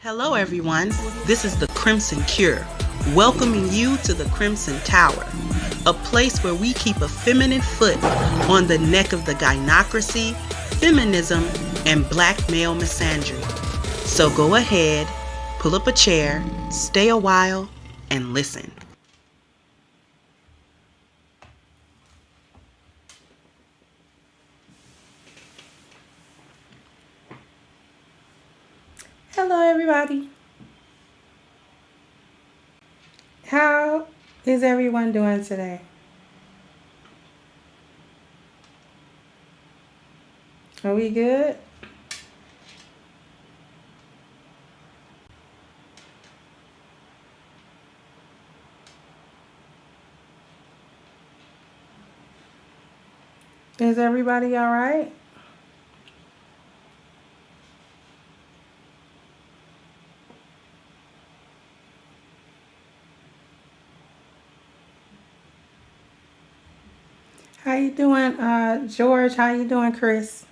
Hello everyone, this is the Crimson Cure, welcoming you to the Crimson Tower, a place where we keep a feminine foot on the neck of the gynocracy, feminism, and black male misandry. So go ahead, pull up a chair, stay a while, and listen. Hello everybody. How is everyone doing today? Are we good? Is everybody all right? How you doing, George? How you doing, Chris?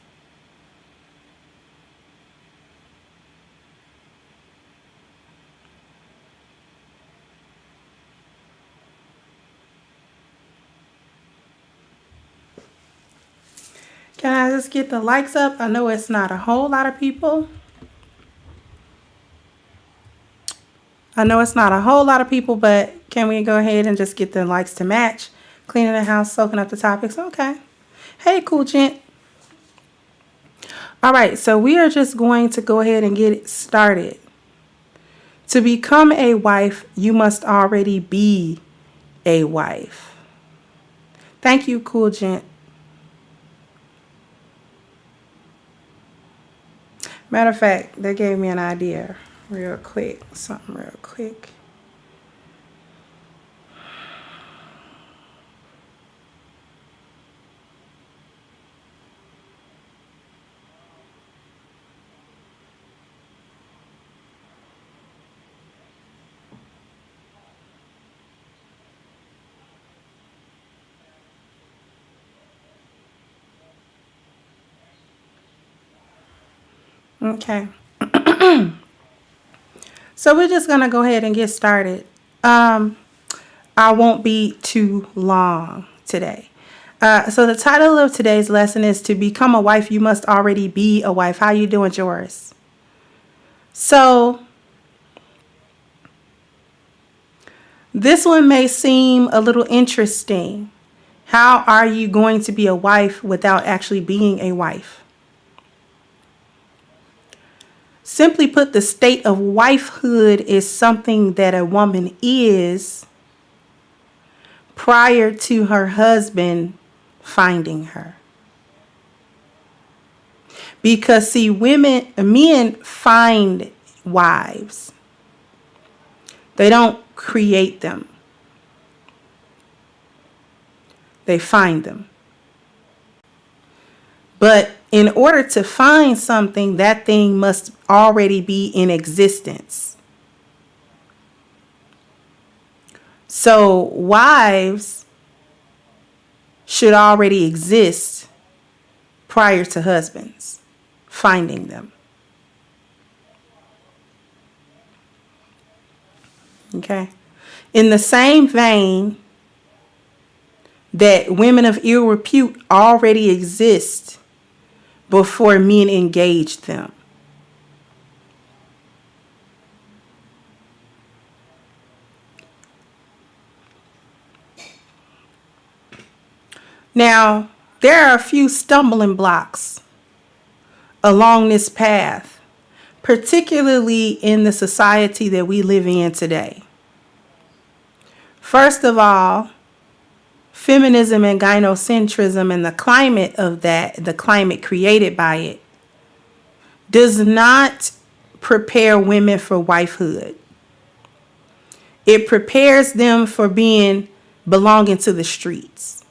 Can I just get the likes up? I know it's not a whole lot of people. But can we go ahead and just get the likes to match? Cleaning the house, soaking up the topics. Okay. Hey, cool gent. All right, so we are just going to go ahead and get it started. To become a wife, you must already be a wife. Thank you, cool gent. Matter of fact, they gave me an idea real quick. Something real quick. Okay. So we're just going to go ahead and get started. I won't be too long today. So the title of today's lesson is To Become a Wife, You Must Already Be a Wife. How you doing, Joris? So this one may seem a little interesting. How are you going to be a wife without actually being a wife? Simply put, the state of wifehood is something that a woman is prior to her husband finding her. Because see, men find wives. They don't create them. They find them. But in order to find something, that thing must already be in existence. So wives should already exist prior to husbands finding them. Okay. In the same vein that women of ill repute already exist before men engaged them. Now, there are a few stumbling blocks along this path, particularly in the society that we live in today. First of all, feminism and gynocentrism and the climate of that, the climate created by it, does not prepare women for wifehood. It prepares them for belonging to the streets,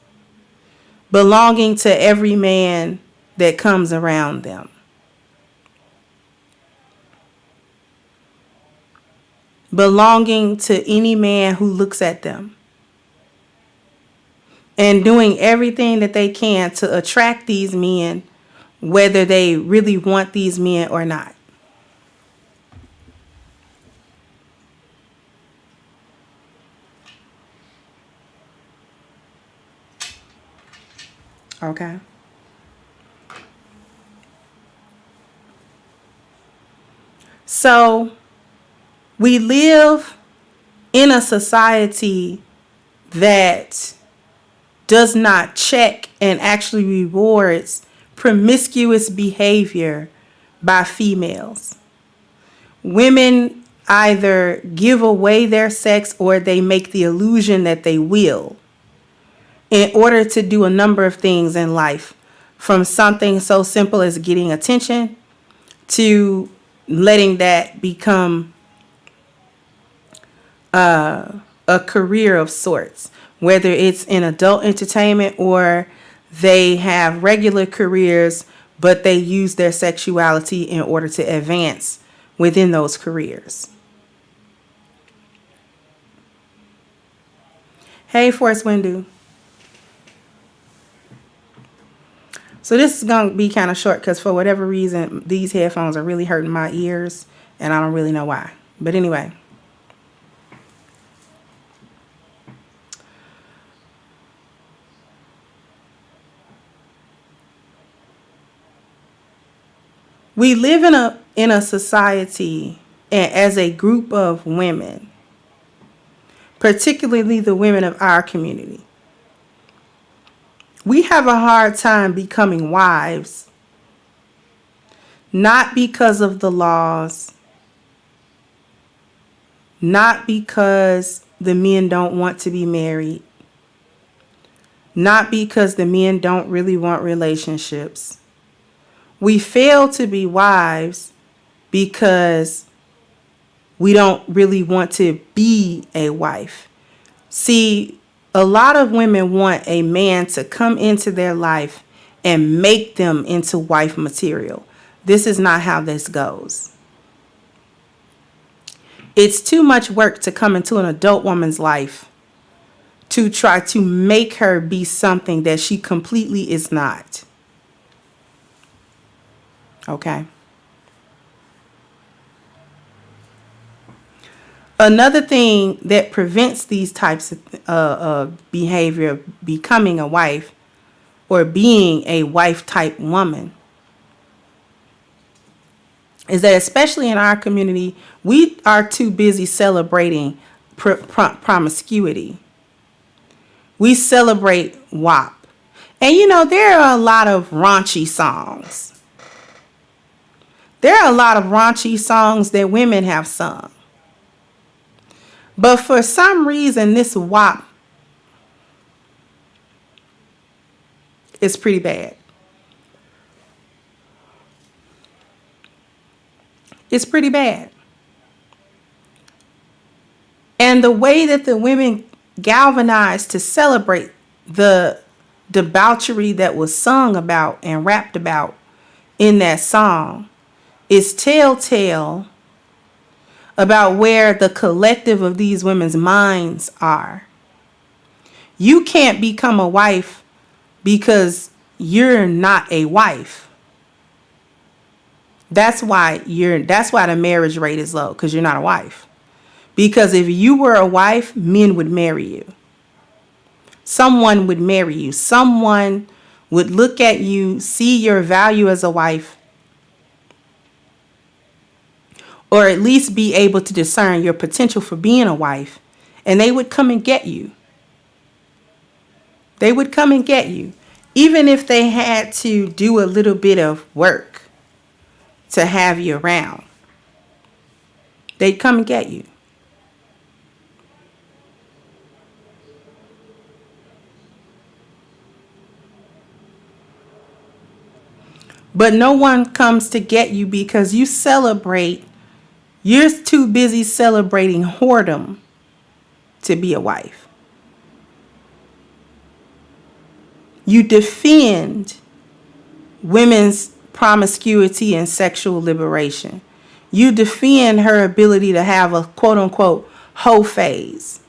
belonging to every man that comes around them. Belonging to any man who looks at them. And doing everything that they can to attract these men, whether they really want these men or not. Okay. So we live in a society that does not check and actually rewards promiscuous behavior by females. Women either give away their sex or they make the illusion that they will in order to do a number of things in life, from something so simple as getting attention to letting that become a career of sorts, whether it's in adult entertainment or they have regular careers, but they use their sexuality in order to advance within those careers. Hey, Force Windu. So this is going to be kind of short because for whatever reason, these headphones are really hurting my ears and I don't really know why. But anyway. We live in a society and as a group of women, particularly the women of our community. We have a hard time becoming wives, not because of the laws, not because the men don't want to be married, not because the men don't really want relationships. We fail to be wives because we don't really want to be a wife. See, a lot of women want a man to come into their life and make them into wife material. This is not how this goes. It's too much work to come into an adult woman's life to try to make her be something that she completely is not. Okay. Another thing that prevents these types of behavior of becoming a wife or being a wife type woman is that, especially in our community, we are too busy celebrating promiscuity. We celebrate WAP. And you know, there are a lot of raunchy songs. There are a lot of raunchy songs that women have sung. But for some reason, this WAP is pretty bad. It's pretty bad. And the way that the women galvanized to celebrate the debauchery that was sung about and rapped about in that song is telltale about where the collective of these women's minds are. You can't become a wife because you're not a wife. That's why the marriage rate is low, because you're not a wife. Because if you were a wife, men would marry you. Someone would marry you. Someone would look at you, see your value as a wife, or at least be able to discern your potential for being a wife, and they would come and get you. They would come and get you, even if they had to do a little bit of work to have you around. They'd come and get you. But no one comes to get you because you're too busy celebrating whoredom to be a wife. You defend women's promiscuity and sexual liberation. You defend her ability to have a quote unquote hoe phase.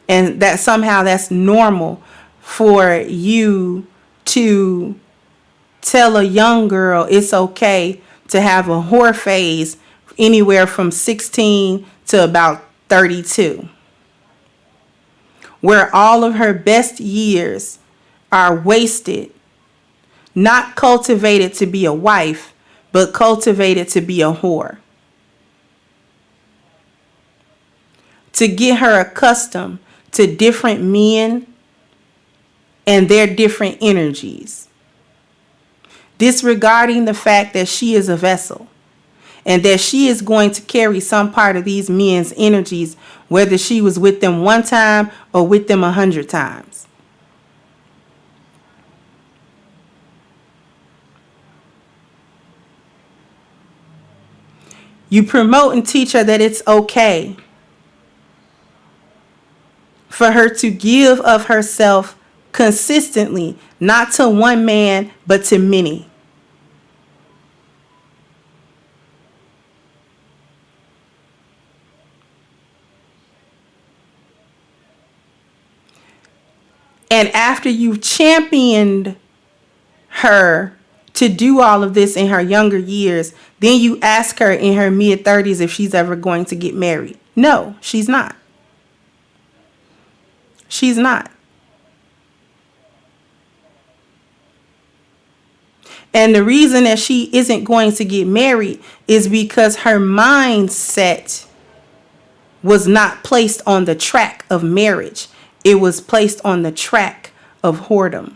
And that somehow that's normal for you to tell a young girl it's okay to have a whore phase anywhere from 16 to about 32, where all of her best years are wasted, not cultivated to be a wife, but cultivated to be a whore. To get her accustomed to different men and their different energies, disregarding the fact that she is a vessel and that she is going to carry some part of these men's energies, whether she was with them one time or with them 100 times. You promote and teach her that it's okay for her to give of herself consistently, not to one man, but to many. And after you've championed her to do all of this in her younger years, then you ask her in her mid-30s if she's ever going to get married. No, she's not. She's not. And the reason that she isn't going to get married is because her mindset was not placed on the track of marriage. It was placed on the track of whoredom.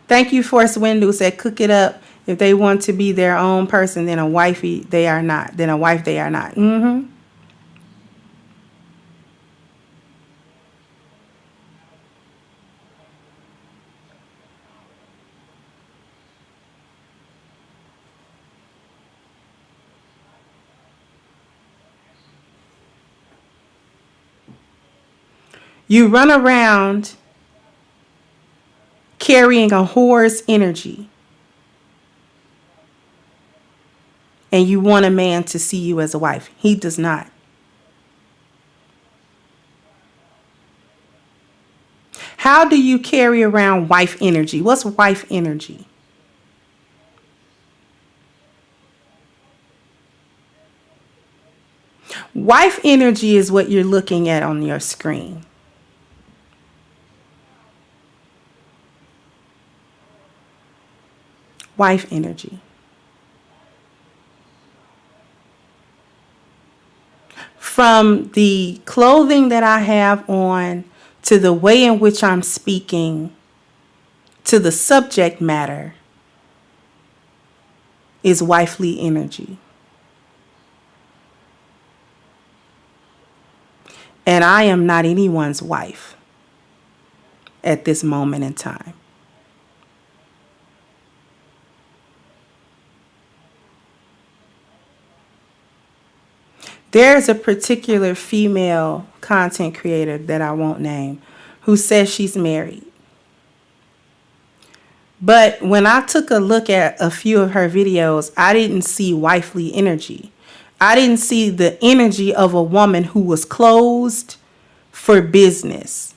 Thank you, Force Window said, cook it up. If they want to be their own person, then a wifey they are not. Then a wife they are not. You run around carrying a whore's energy, and you want a man to see you as a wife. He does not. How do you carry around wife energy? What's wife energy? Wife energy is what you're looking at on your screen. Wife energy. From the clothing that I have on, to the way in which I'm speaking, to the subject matter, is wifely energy. And I am not anyone's wife at this moment in time. There's a particular female content creator that I won't name who says she's married. But when I took a look at a few of her videos, I didn't see wifely energy. I didn't see the energy of a woman who was closed for business.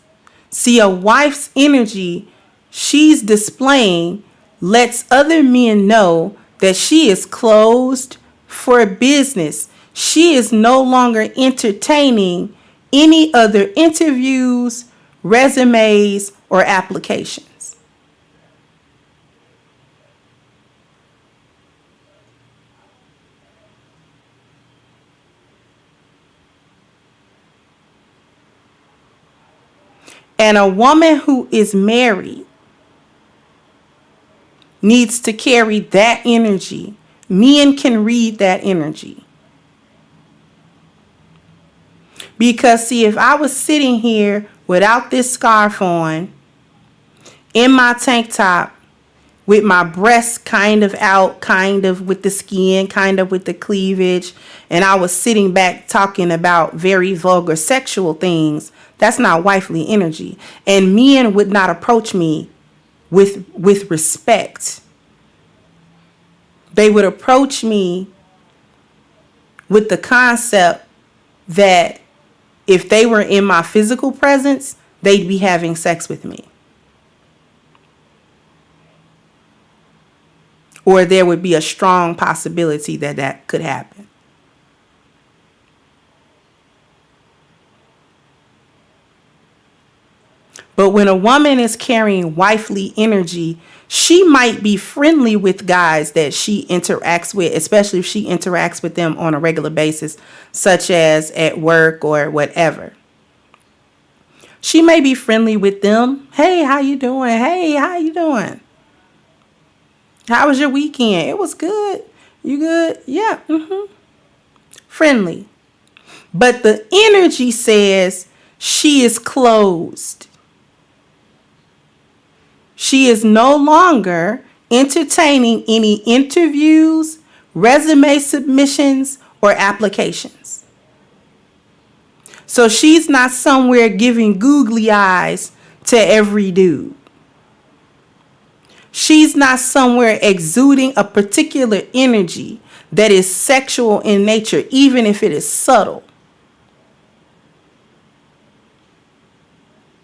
See, a wife's energy she's displaying lets other men know that she is closed for business. She is no longer entertaining any other interviews, resumes, or applications. And a woman who is married needs to carry that energy. Men can read that energy. Because, see, if I was sitting here without this scarf on, in my tank top, with my breasts kind of out, kind of with the skin, kind of with the cleavage, and I was sitting back talking about very vulgar sexual things, that's not wifely energy. And men would not approach me with respect. They would approach me with the concept that if they were in my physical presence, they'd be having sex with me. Or there would be a strong possibility that that could happen. But when a woman is carrying wifely energy, she might be friendly with guys that she interacts with, especially if she interacts with them on a regular basis, such as at work or whatever. She may be friendly with them. Hey, how you doing? Hey, how you doing? How was your weekend? It was good. You good? Yeah. Friendly. But the energy says she is closed. She is no longer entertaining any interviews, resume submissions, or applications. So she's not somewhere giving googly eyes to every dude. She's not somewhere exuding a particular energy that is sexual in nature, even if it is subtle.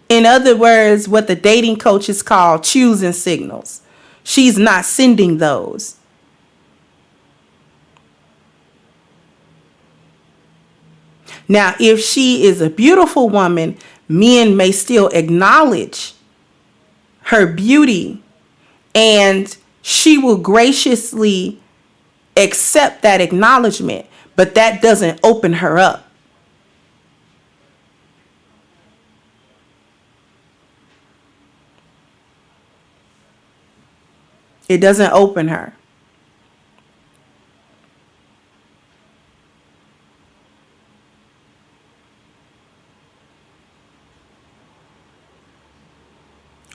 In other words, what the dating coaches call choosing signals. She's not sending those. Now, if she is a beautiful woman, men may still acknowledge her beauty, and she will graciously accept that acknowledgement, but that doesn't open her up. It doesn't open her.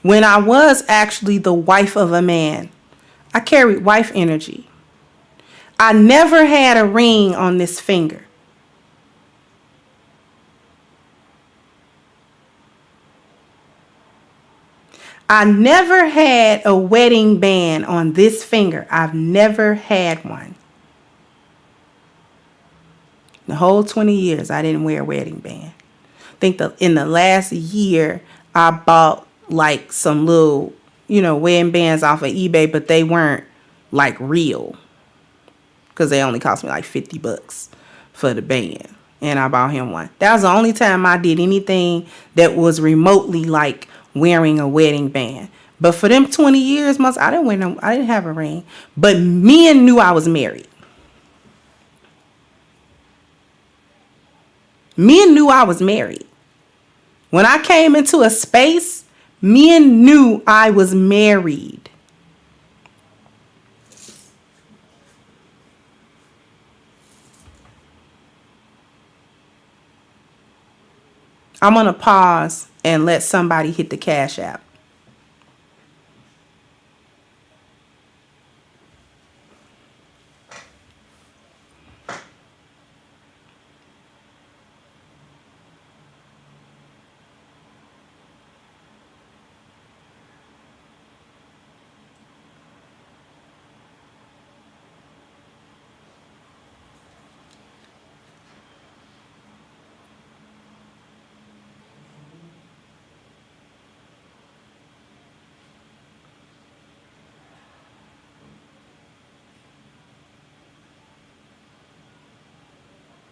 When I was actually the wife of a man, I carried wife energy. I never had a ring on this finger. I never had a wedding band on this finger. I've never had one. The whole 20 years, I didn't wear a wedding band. I think in the last year, I bought like some little, wedding bands off of eBay, but they weren't like real because they only cost me like $50 for the band. And I bought him one. That was the only time I did anything that was remotely like wearing a wedding band. But for them 20 years, I didn't have a ring. But men knew I was married. Men knew I was married. When I came into a space, men knew I was married. I'm going to pause and let somebody hit the Cash App.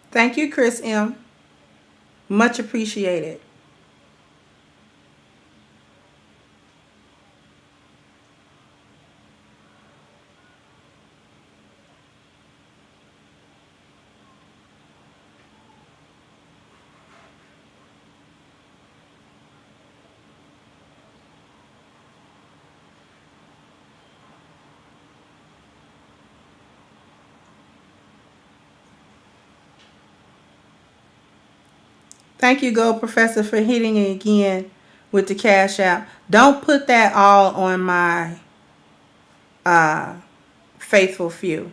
Thank you, Chris M. Much appreciated. Thank you, Gold Professor, for hitting it again with the Cash App. Don't put that all on my faithful few.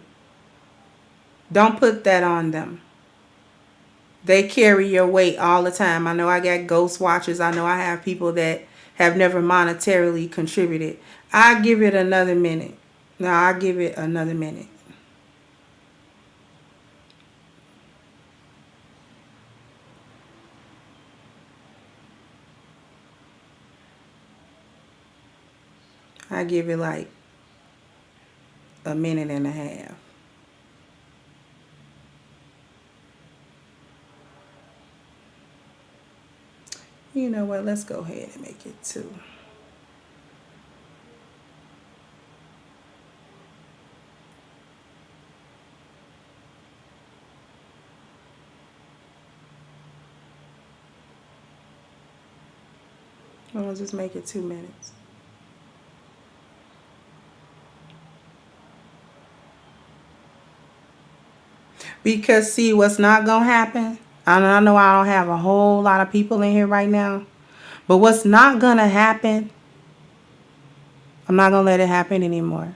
Don't put that on them. They carry your weight all the time. I know I got ghost watchers. I know I have people that have never monetarily contributed. I give it another minute. No, I give it another minute. I give it like a minute and a half. You know what? Let's go ahead and make it 2. We'll just make it 2 minutes. Because see, what's not gonna happen, and I know I don't have a whole lot of people in here right now, but what's not gonna happen, I'm not gonna let it happen anymore.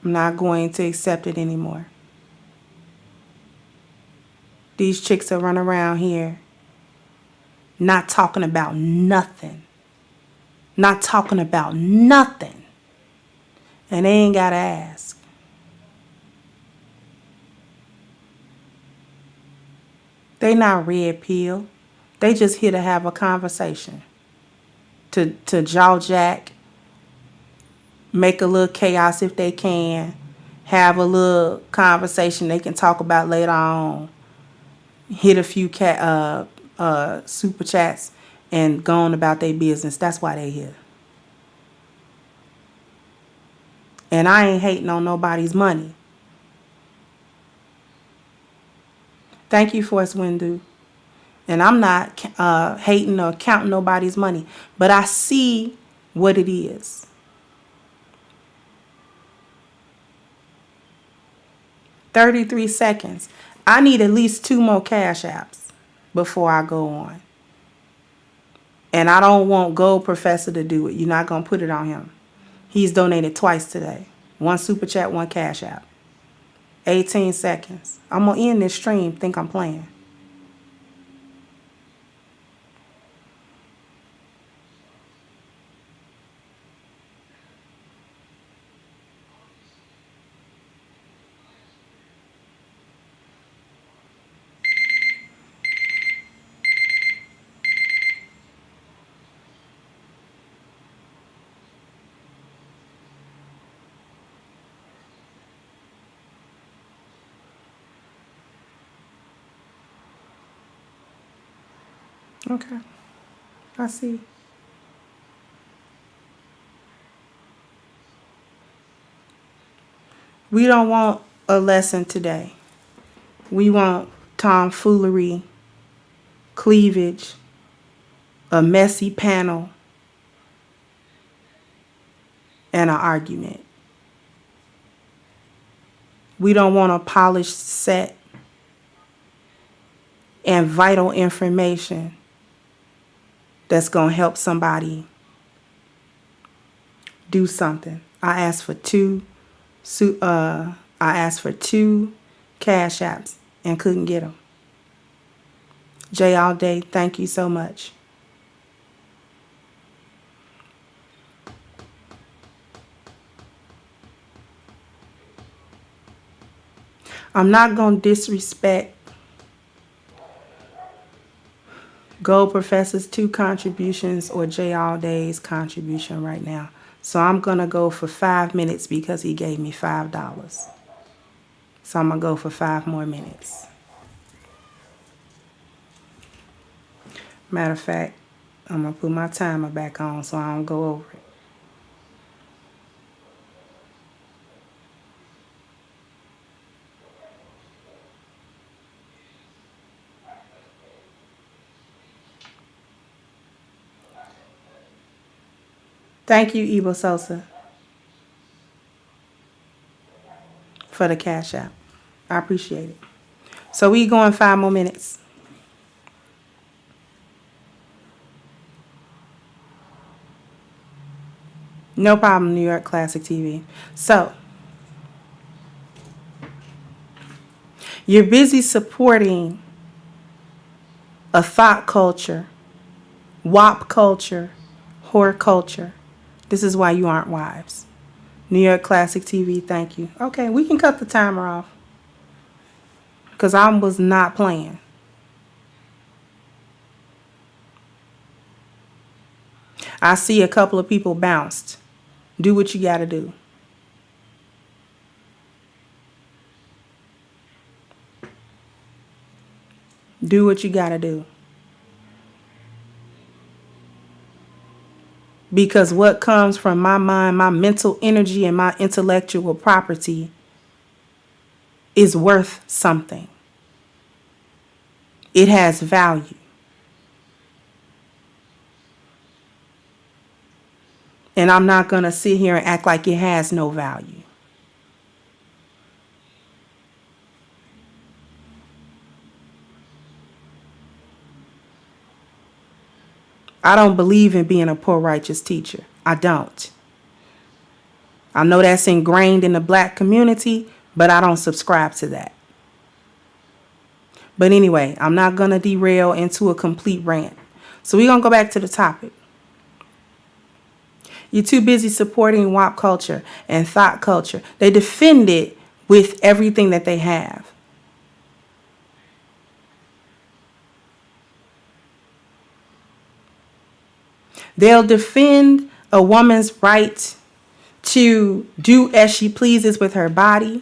I'm not going to accept it anymore. These chicks that run around here not talking about nothing. Not talking about nothing. And they ain't gotta ask. They not red pill. They just here to have a conversation. To jaw jack, make a little chaos if they can, have a little conversation they can talk about later on, hit a few super chats, and go on about their business. That's why they here. And I ain't hating on nobody's money. Thank you, Force Windu. And I'm not hating or counting nobody's money, but I see what it is. $33 seconds. I need at least 2 more cash apps before I go on. And I don't want Gold Professor to do it. You're not going to put it on him. He's donated twice today. 1 super chat, 1 cash app. 18 seconds. I'm going to end this stream. Think I'm playing. Okay. I see. We don't want a lesson today. We want tomfoolery, cleavage, a messy panel, and an argument. We don't want a polished set and vital information that's going to help somebody do something. I asked for two cash apps and couldn't get them. Jay All Day, thank you so much. I'm not going to disrespect Gold Professor's 2 contributions or Jay All Day's contribution right now. So I'm going to go for 5 minutes because he gave me $5. So I'm going to go for 5 more minutes. Matter of fact, I'm going to put my timer back on so I don't go over it. Thank you, Ebo Sosa, for the cash app. I appreciate it. So we going 5 more minutes. No problem, New York Classic TV. So, you're busy supporting a thought culture, WAP culture, whore culture. This is why you aren't wives. New York Classic TV, thank you. Okay, we can cut the timer off. Because I was not playing. I see a couple of people bounced. Do what you got to do. Do what you got to do. Because what comes from my mind, my mental energy, and my intellectual property is worth something. It has value. And I'm not going to sit here and act like it has no value. I don't believe in being a poor righteous teacher. I don't. I know that's ingrained in the black community, but I don't subscribe to that. But anyway, I'm not going to derail into a complete rant. So we're going to go back to the topic. You're too busy supporting WAP culture and thought culture. They defend it with everything that they have. They'll defend a woman's right to do as she pleases with her body,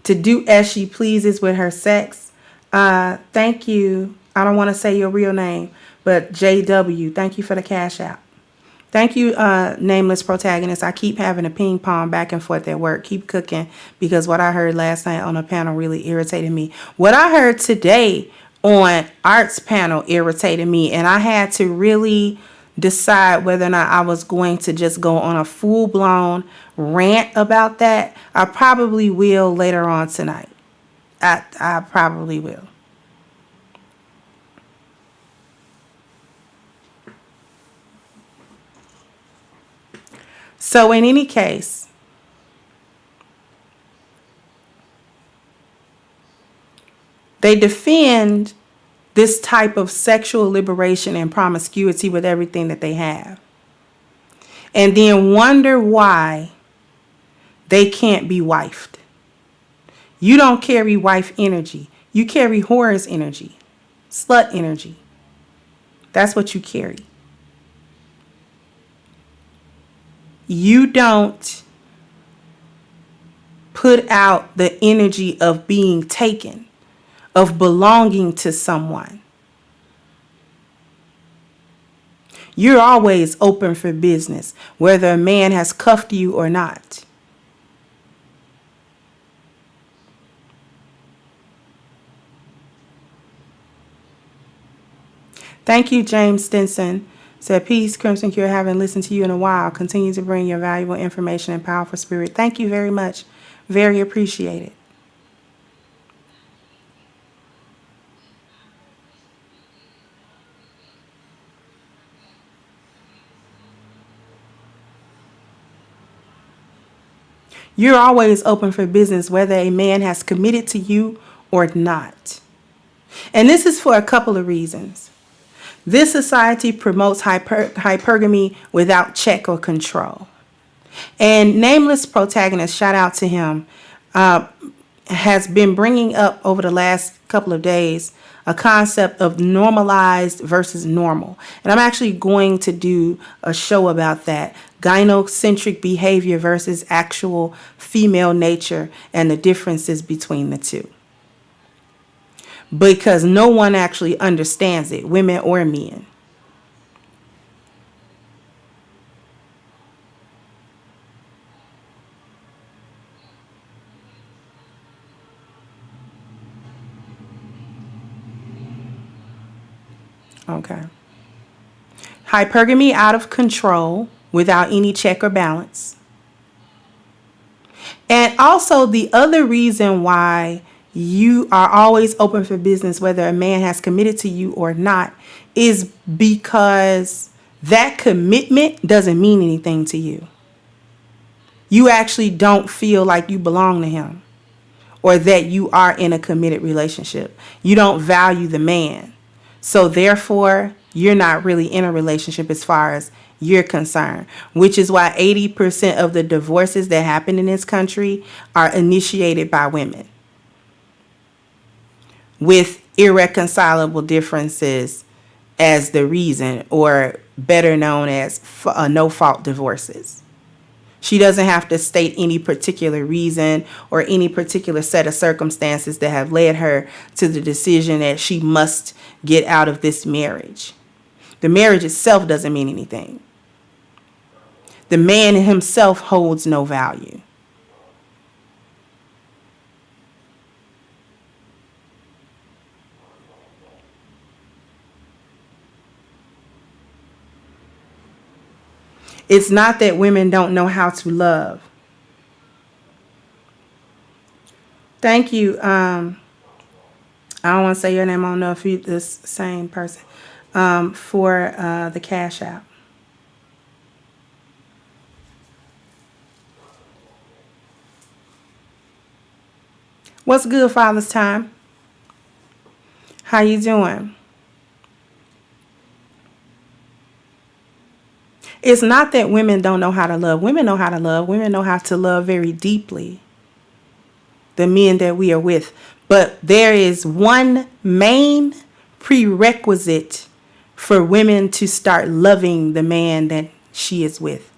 to do as she pleases with her sex. Thank you. I don't want to say your real name, but JW, thank you for the cash out. Thank you, nameless protagonist. I keep having a ping pong back and forth at work. Keep cooking, because what I heard last night on the panel really irritated me. What I heard today on Art's panel irritated me, and I had to really decide whether or not I was going to just go on a full-blown rant about that. I probably will later on tonight. I probably will. So in any case, they defend this type of sexual liberation and promiscuity with everything that they have, and then wonder why they can't be wifed. You don't carry wife energy. You carry whore's energy, slut energy. That's what you carry. You don't put out the energy of being taken, of belonging to someone. You're always open for business, whether a man has cuffed you or not. Thank you, James Stinson. Said, peace, Crimson Cure. Haven't listened to you in a while. Continue to bring your valuable information and powerful spirit. Thank you very much. Very appreciated. You're always open for business, whether a man has committed to you or not. And this is for a couple of reasons. This society promotes hypergamy without check or control. And nameless protagonist, shout out to him, has been bringing up over the last couple of days a concept of normalized versus normal. And I'm actually going to do a show about that. Gynocentric behavior versus actual female nature and the differences between the two. Because no one actually understands it, women or men. Okay. Hypergamy out of control without any check or balance. And also the other reason why you are always open for business, whether a man has committed to you or not, is because that commitment doesn't mean anything to you. You actually don't feel like you belong to him or that you are in a committed relationship. You don't value the man. So therefore, you're not really in a relationship as far as you're concerned, which is why 80% of the divorces that happen in this country are initiated by women with irreconcilable differences as the reason, or better known as no-fault divorces. She doesn't have to state any particular reason or any particular set of circumstances that have led her to the decision that she must get out of this marriage. The marriage itself doesn't mean anything. The man himself holds no value. It's not that women don't know how to love. Thank you. I don't want to say your name. I don't know if you're the same person. For the Cash App. What's good, Father's Time? How you doing? It's not that women don't know how to love. Women know how to love. Women know how to love very deeply. The men that we are with. But there is one main prerequisite for women to start loving the man that she is with.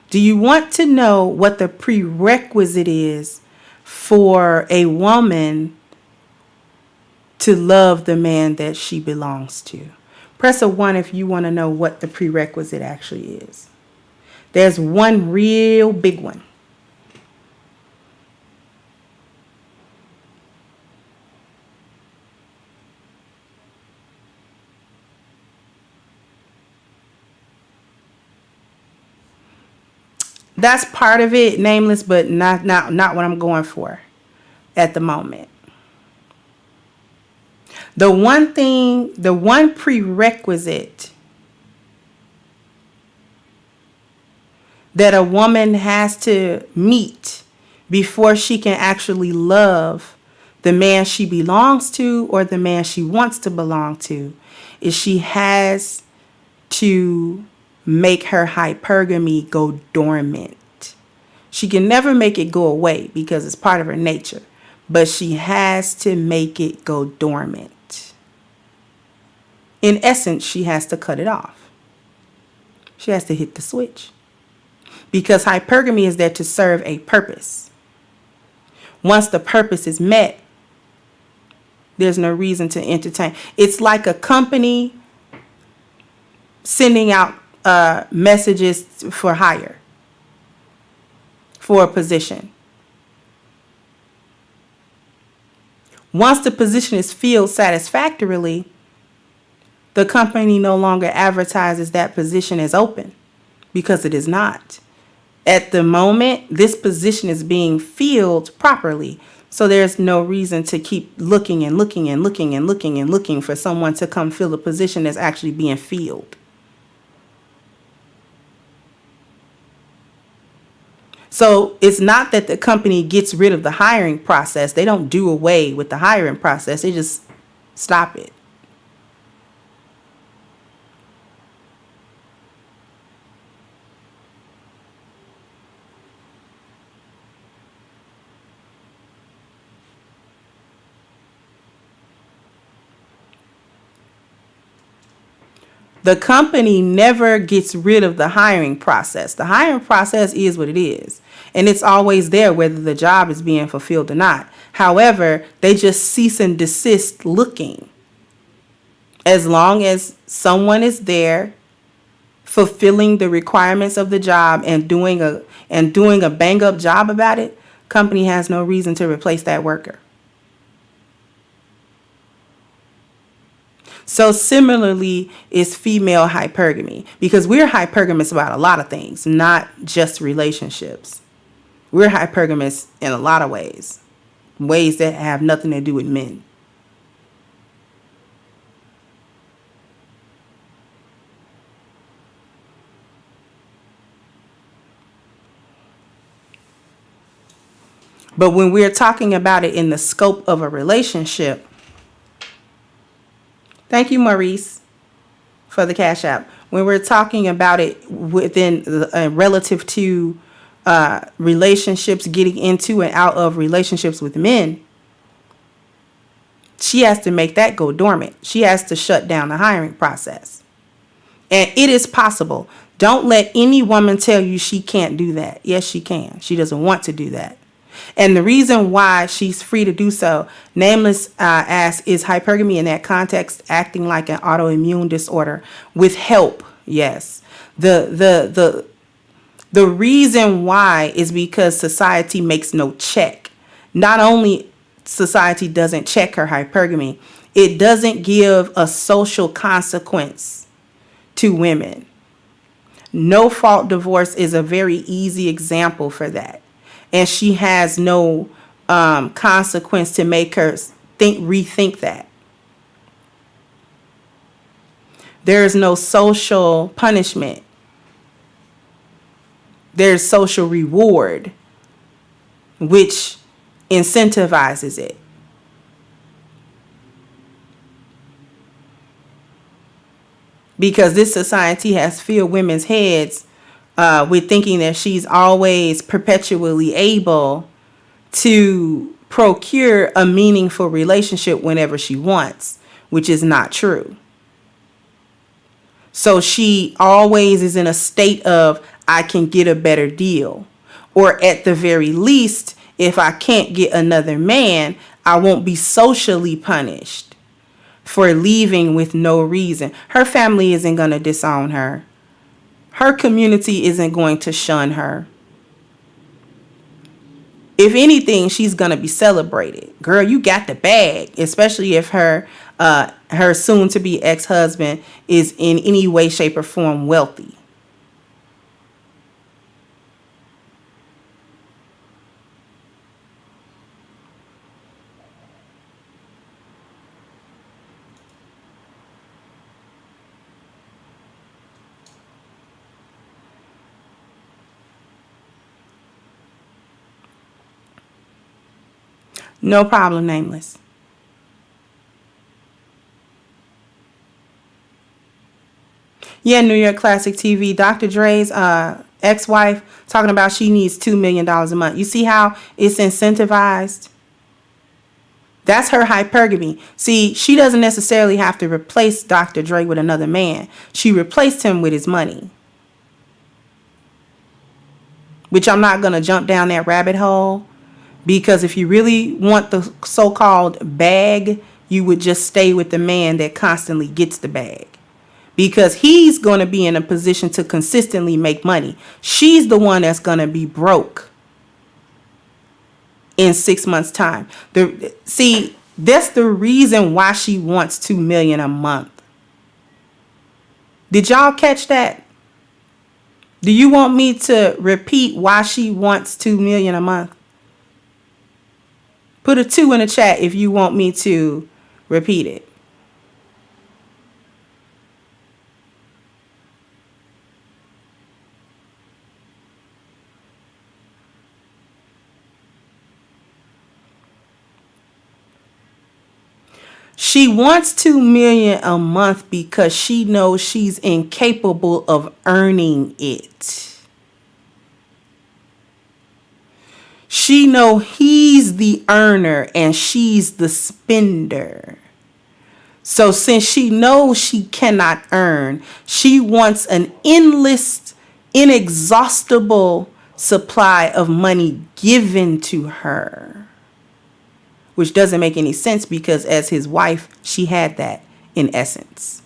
Do you want to know what the prerequisite is for a woman to love the man that she belongs to? Press a 1 if you want to know what the prerequisite actually is. There's one real big one. That's part of it, nameless, but not what I'm going for at the moment. The one prerequisite that a woman has to meet before she can actually love the man she belongs to or the man she wants to belong to is she has to make her hypergamy go dormant. She can never make it go away because it's part of her nature, but she has to make it go dormant. In essence, she has to cut it off. She has to hit the switch. Because hypergamy is there to serve a purpose. Once the purpose is met, there's no reason to entertain. It's like a company sending out messages for hire for a position. Once the position is filled satisfactorily, the company no longer advertises that position as open because it is not. At the moment, this position is being filled properly. So there's no reason to keep looking and looking and looking and looking and looking for someone to come fill a position that's actually being filled. So it's not that the company gets rid of the hiring process. They don't do away with the hiring process. They just stop it. The company never gets rid of the hiring process. The hiring process is what it is. And it's always there whether the job is being fulfilled or not. However, they just cease and desist looking. As long as someone is there fulfilling the requirements of the job and doing a bang up job about it, company has no reason to replace that worker. So similarly is female hypergamy, because we're hypergamous about a lot of things, not just relationships. We're hypergamous in a lot of ways that have nothing to do with men. But when we're talking about it in the scope of a relationship, thank you, Maurice, for the Cash App. When we're talking about it within relative to relationships, getting into and out of relationships with men, she has to make that go dormant. She has to shut down the hiring process. And it is possible. Don't let any woman tell you she can't do that. Yes, she can. She doesn't want to do that. And the reason why she's free to do so, Nameless asks, is hypergamy in that context acting like an autoimmune disorder with help? Yes. The reason why is because society makes no check. Not only society doesn't check her hypergamy, it doesn't give a social consequence to women. No fault divorce is a very easy example for that. And she has no consequence to make her rethink that. There is no social punishment. There's social reward, which incentivizes it. Because this society has filled women's heads with thinking that she's always perpetually able to procure a meaningful relationship whenever she wants, which is not true. So she always is in a state of, I can get a better deal. Or at the very least, if I can't get another man, I won't be socially punished for leaving with no reason. Her family isn't going to disown her. Her community isn't going to shun her. If anything, she's going to be celebrated. Girl, you got the bag, especially if her soon-to-be ex-husband is in any way, shape, or form wealthy. No problem, Nameless. Yeah, New York Classic TV. Dr. Dre's ex-wife talking about she needs $2 million a month. You see how it's incentivized? That's her hypergamy. See, she doesn't necessarily have to replace Dr. Dre with another man. She replaced him with his money. Which I'm not going to jump down that rabbit hole. Because if you really want the so-called bag, you would just stay with the man that constantly gets the bag. Because he's going to be in a position to consistently make money. She's the one that's going to be broke in 6 months' time. See, that's the reason why she wants $2 million a month. Did y'all catch that? Do you want me to repeat why she wants $2 million a month? Put a 2 in the chat if you want me to repeat it. She wants $2 million a month because she knows she's incapable of earning it. She know he's the earner and she's the spender. So since she knows she cannot earn, she wants an endless, inexhaustible supply of money given to her. Which doesn't make any sense because as his wife, she had that in essence.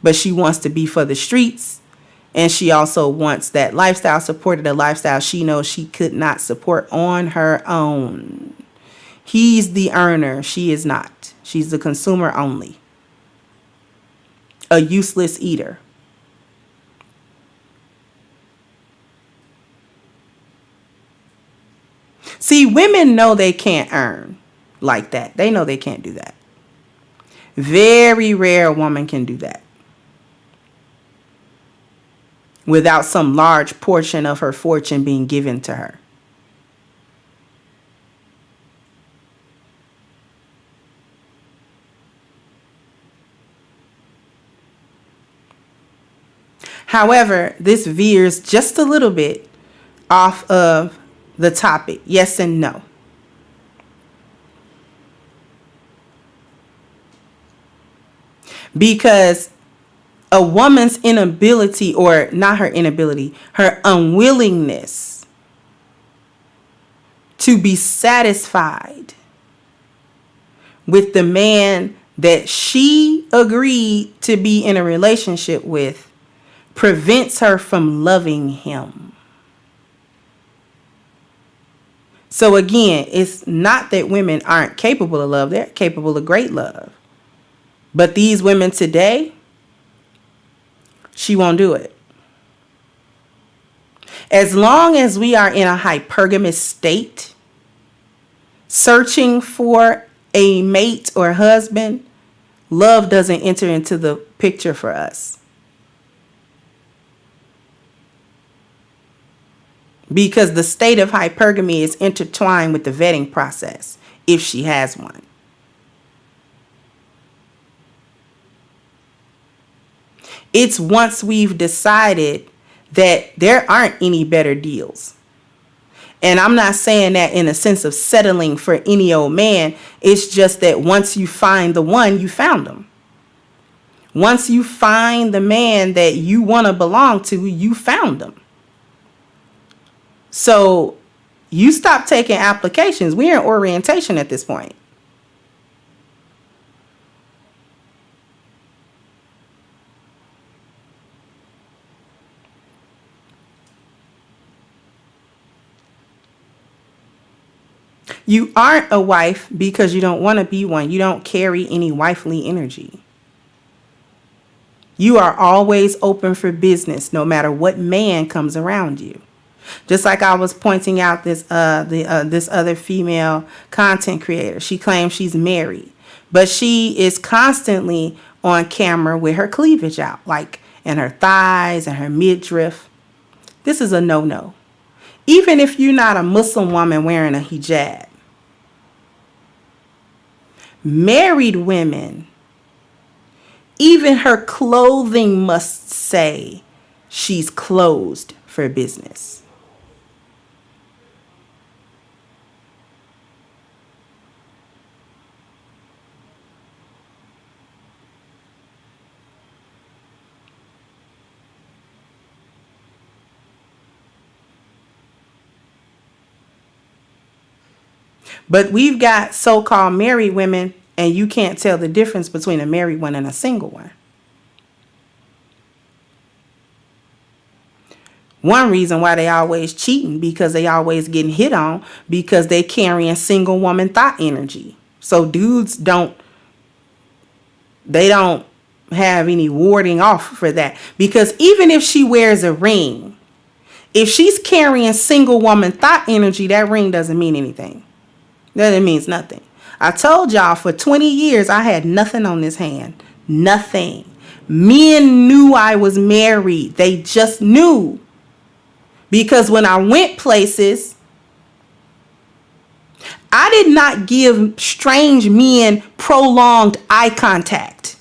But she wants to be for the streets. And she also wants that lifestyle, supported a lifestyle she knows she could not support on her own. He's the earner. She is not. She's the consumer only. A useless eater. See, women know they can't earn like that. They know they can't do that. Very rare woman can do that without some large portion of her fortune being given to her. However, this veers just a little bit off of the topic. Yes and no. Because a woman's inability, or not her inability, her unwillingness to be satisfied with the man that she agreed to be in a relationship with prevents her from loving him. So again, it's not that women aren't capable of love. They're capable of great love. But these women today, she won't do it. As long as we are in a hypergamous state, searching for a mate or husband, love doesn't enter into the picture for us. Because the state of hypergamy is intertwined with the vetting process, if she has one. It's once we've decided that there aren't any better deals. And I'm not saying that in a sense of settling for any old man. It's just that once you find the one, you found them. Once you find the man that you want to belong to, you found them. So you stop taking applications. We're in orientation at this point. You aren't a wife because you don't want to be one. You don't carry any wifely energy. You are always open for business no matter what man comes around you. Just like I was pointing out this other female content creator. She claims she's married, but she is constantly on camera with her cleavage out, like and her thighs and her midriff. This is a no-no. Even if you're not a Muslim woman wearing a hijab. Married women, even her clothing must say she's closed for business. But we've got so-called married women, and you can't tell the difference between a married one and a single one. One reason why they always cheating, because they always getting hit on, because they carrying single woman thought energy. So dudes don't have any warding off for that. Because even if she wears a ring, if she's carrying single woman thought energy, that ring doesn't mean anything. That it means nothing. I told y'all for 20 years I had nothing on this hand. Nothing. Men knew I was married. They just knew. Because when I went places, I did not give strange men prolonged eye contact.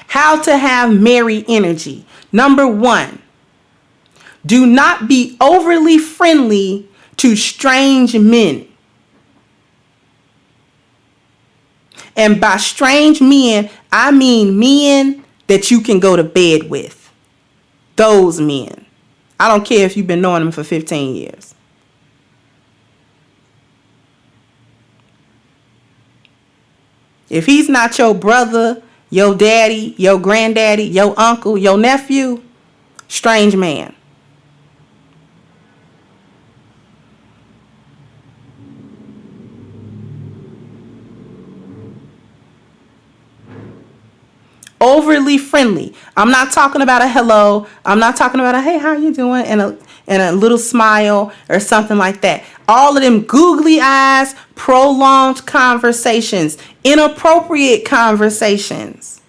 How to have married energy. Number one, do not be overly friendly to strange men. And by strange men, I mean men that you can go to bed with. Those men. I don't care if you've been knowing them for 15 years. If he's not your brother, your daddy, your granddaddy, your uncle, your nephew, strange man. Overly friendly. I'm not talking about a hello. I'm not talking about a hey, how you doing? And a little smile or something like that. All of them googly eyes, prolonged conversations, inappropriate conversations.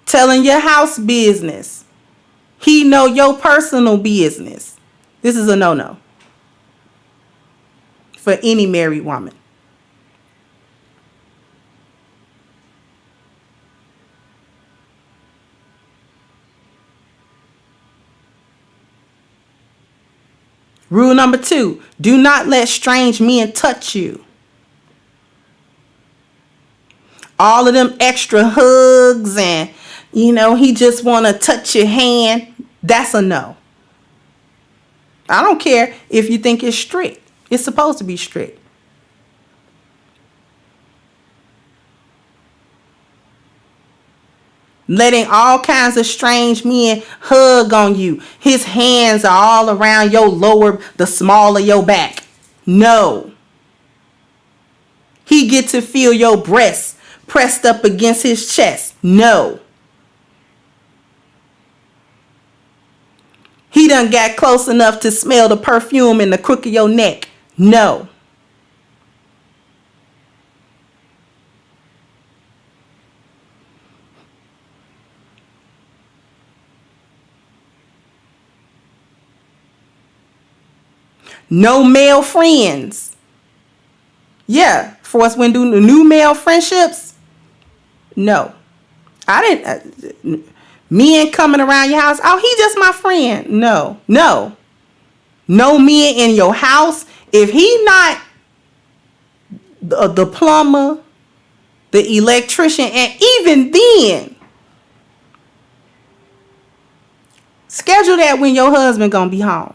Telling your house business. He know your personal business. This is a no-no for any married woman. Rule number 2, do not let strange men touch you. all of them extra hugs and, he just want to touch your hand. That's a no. I don't care if you think it's strict. It's supposed to be strict. Letting all kinds of strange men hug on you. His hands are all around the small of your back. No. He get to feel your breasts pressed up against his chest. No. He done got close enough to smell the perfume in the crook of your neck. No. No male friends. Yeah, for us when doing the new male friendships. No. I didn't. Men coming around your house. Oh, he just my friend. No. No men in your house. If he not the plumber, the electrician, and even then, schedule that when your husband gonna be home.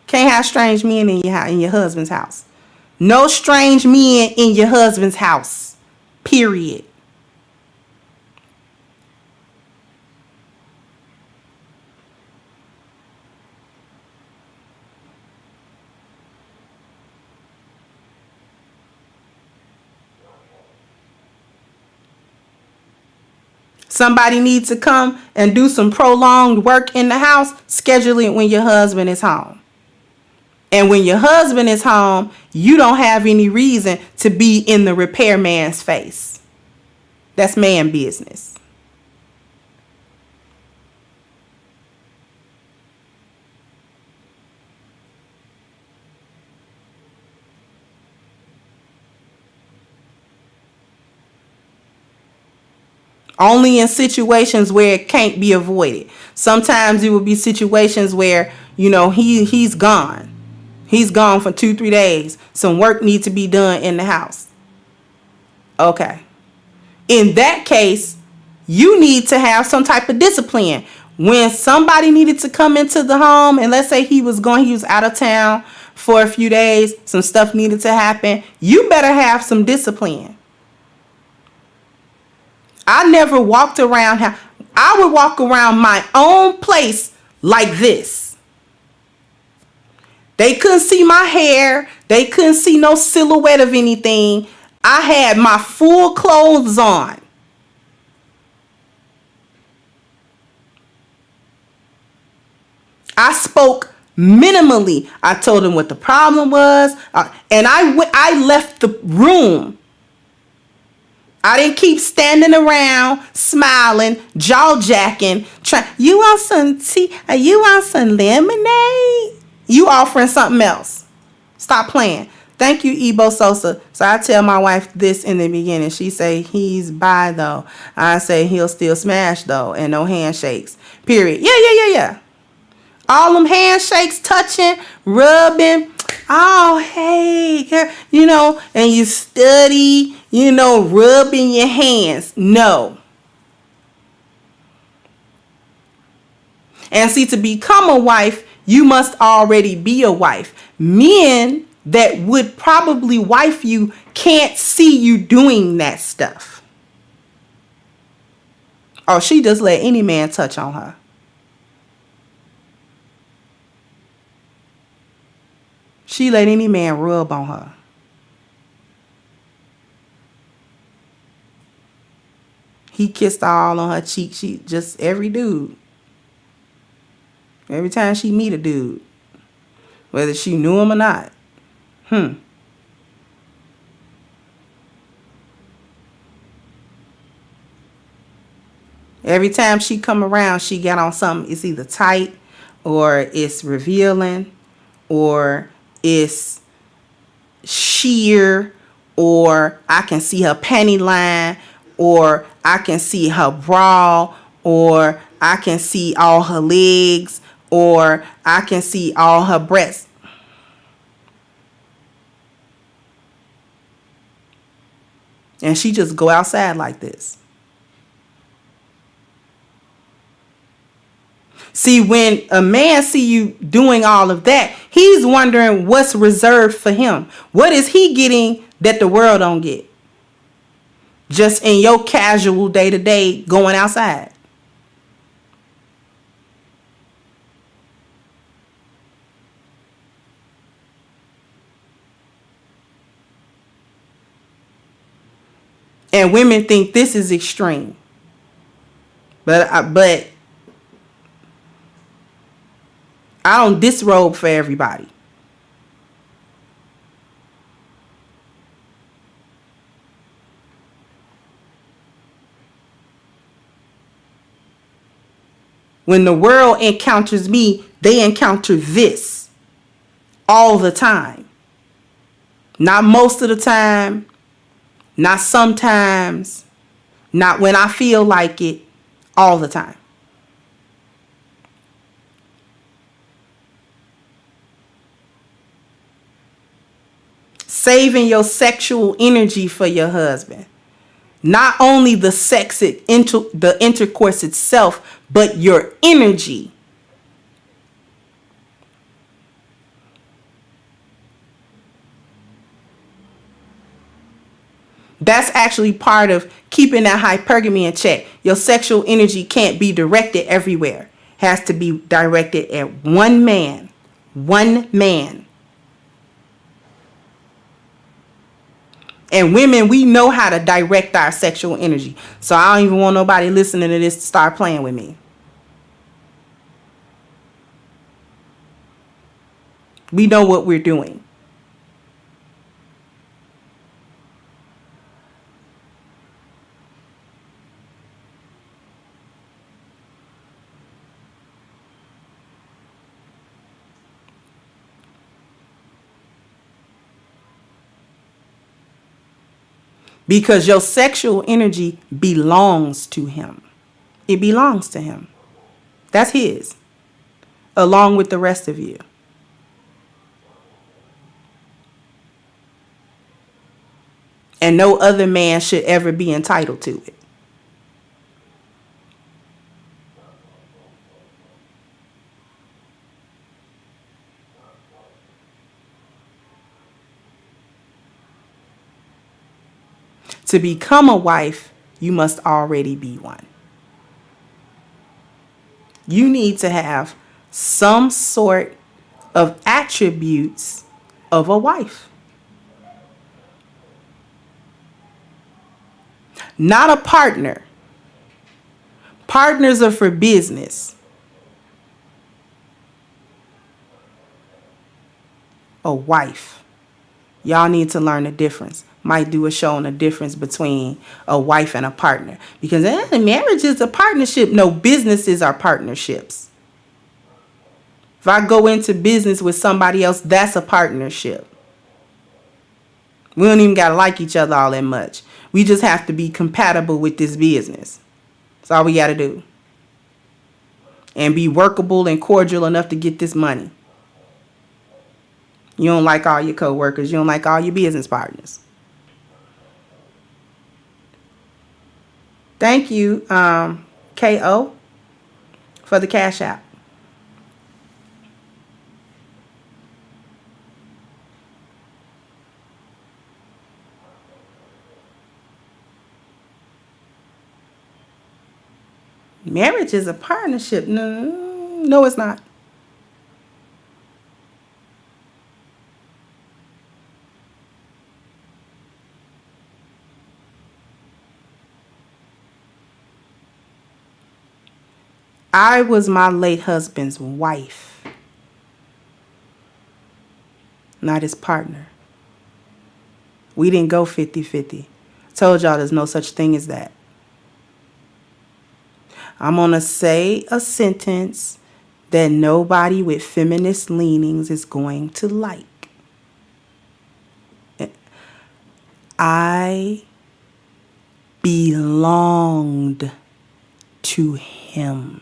Can't have strange men in your husband's house. No strange men in your husband's house. Period. Somebody needs to come and do some prolonged work in the house. Schedule it when your husband is home. And when your husband is home, you don't have any reason to be in the repairman's face. That's man business. Only in situations where it can't be avoided. Sometimes it will be situations where, he's gone. He's gone for 2-3 days. Some work needs to be done in the house. Okay. In that case, you need to have some type of discipline. When somebody needed to come into the home, and let's say he was out of town for a few days, some stuff needed to happen, you better have some discipline. I never walked around. I would walk around my own place like this. They couldn't see my hair. They couldn't see no silhouette of anything. I had my full clothes on. I spoke minimally. I told them what the problem was. And I left the room. I didn't keep standing around, smiling, jaw-jacking, you want some tea? You want some lemonade? You offering something else. Stop playing. Thank you, Ebo Sosa. So I tell my wife this in the beginning. She say, he's bi though. I say, he'll still smash though. And no handshakes. Period. Yeah. All them handshakes, touching, rubbing. Oh, hey, girl. And you study, rubbing your hands. No. And see, to become a wife, you must already be a wife. Men that would probably wife you can't see you doing that stuff. Or she just let any man touch on her. She let any man rub on her. He kissed all on her cheek. She just every dude. Every time she meet a dude. Whether she knew him or not. Every time she come around, she got on something. It's either tight or it's revealing or it's sheer, or I can see her panty line, or I can see her bra, or I can see all her legs, or I can see all her breasts. And she just go outside like this. See, when a man see you doing all of that, he's wondering what's reserved for him. What is he getting that the world don't get? Just in your casual day-to-day going outside. And women think this is extreme. But I don't disrobe for everybody. When the world encounters me, they encounter this all the time. Not most of the time, not sometimes, not when I feel like it, all the time. Saving your sexual energy for your husband. Not only the the intercourse itself, but your energy. That's actually part of keeping that hypergamy in check. Your sexual energy can't be directed everywhere. It has to be directed at one man. One man. And women, we know how to direct our sexual energy. So I don't even want nobody listening to this to start playing with me. We know what we're doing. Because your sexual energy belongs to him. It belongs to him. That's his. Along with the rest of you. And no other man should ever be entitled to it. To become a wife, you must already be one. You need to have some sort of attributes of a wife. Not a partner. Partners are for business. A wife. Y'all need to learn the difference. Might do a show on the difference between a wife and a partner. Because marriage is a partnership. No, businesses are partnerships. If I go into business with somebody else, that's a partnership. We don't even got to like each other all that much. We just have to be compatible with this business. That's all we got to do. And be workable and cordial enough to get this money. You don't like all your coworkers. You don't like all your business partners. Thank you, KO, for the Cash App. Marriage is a partnership. No, it's not. I was my late husband's wife, not his partner. We didn't go 50-50. Told y'all there's no such thing as that. I'm going to say a sentence that nobody with feminist leanings is going to like. I belonged to him.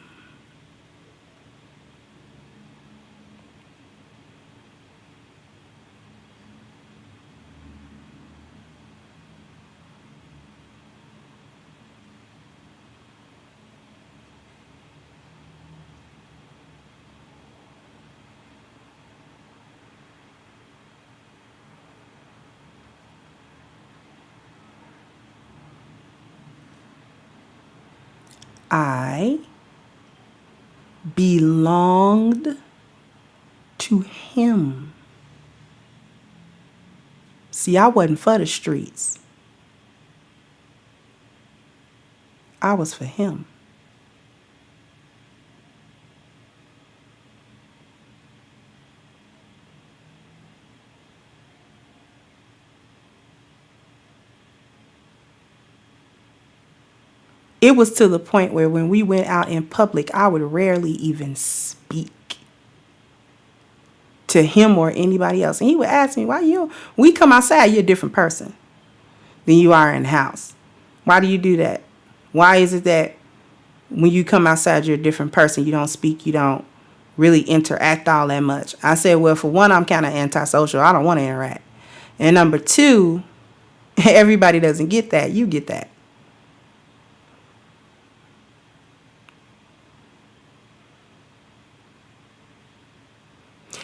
I belonged to him. See, I wasn't for the streets. I was for him. It was to the point where when we went out in public, I would rarely even speak to him or anybody else. And he would ask me, we come outside, you're a different person than you are in the house. Why do you do that? Why is it that when you come outside, you're a different person? You don't speak, you don't really interact all that much. I said, well, for one, I'm kind of antisocial. I don't want to interact. And number two, everybody doesn't get that. You get that.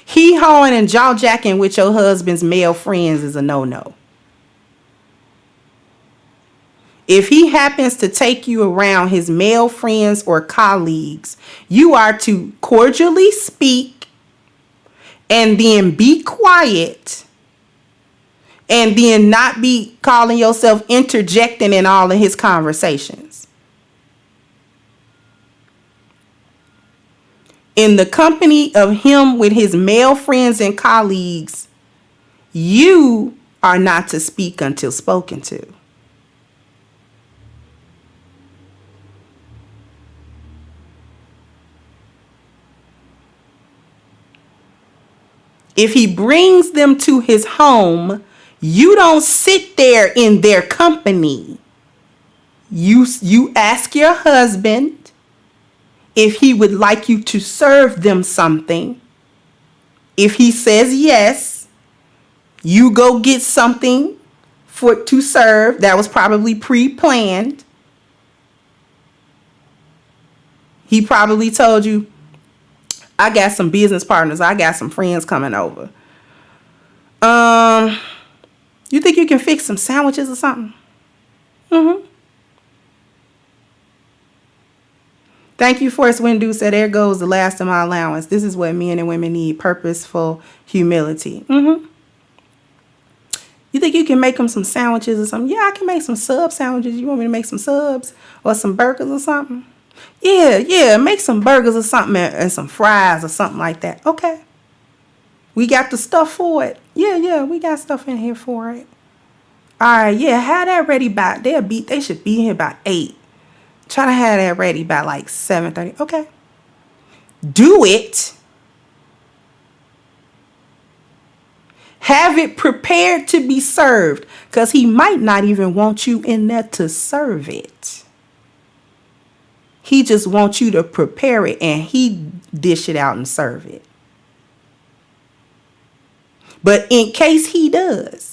Hee-hawing and jaw-jacking with your husband's male friends is a no-no. If he happens to take you around his male friends or colleagues, you are to cordially speak and then be quiet and then not be calling yourself interjecting in all of his conversations. In the company of him with his male friends and colleagues, you are not to speak until spoken to. If he brings them to his home, you don't sit there in their company. You ask your husband if he would like you to serve them something. If he says yes, you go get something to serve that was probably pre-planned. He probably told you, I got some business partners. I got some friends coming over. You think you can fix some sandwiches or something? Thank you, Forrest Windu said, there goes the last of my allowance. This is what men and women need, purposeful humility. You think you can make them some sandwiches or something? Yeah, I can make some sub sandwiches. You want me to make some subs or some burgers or something? Yeah, make some burgers or something and some fries or something like that. Okay. We got the stuff for it. Yeah, we got stuff in here for it. All right, yeah, have that ready by, they should be here by 8. Try to have that ready by like 7:30. Okay. Do it. Have it prepared to be served, because he might not even want you in there to serve it. He just wants you to prepare it and he dish it out and serve it. But in case he does,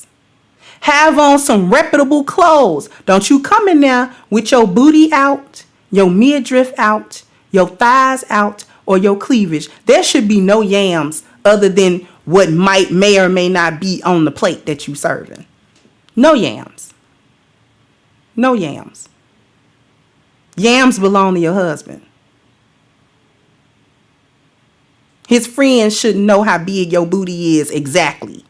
have on some reputable clothes. Don't you come in there with your booty out, your midriff out, your thighs out, or your cleavage. There should be no yams other than what may or may not be on the plate that you serving. No yams. No yams. Yams belong to your husband. His friends shouldn't know how big your booty is exactly.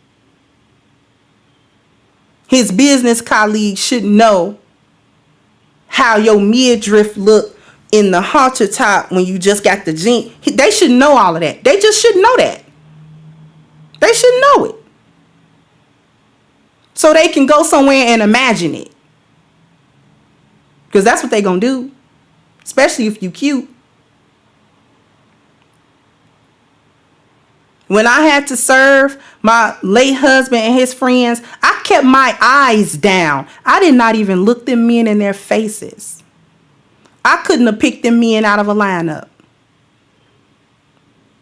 His business colleagues should know how your midriff look in the halter top when you just got the jean. They should know all of that. They just should know that. They should know it. So they can go somewhere and imagine it. Because that's what they're going to do. Especially if you cute. When I had to serve my late husband and his friends, I kept my eyes down. I did not even look them men in their faces. I couldn't have picked them men out of a lineup.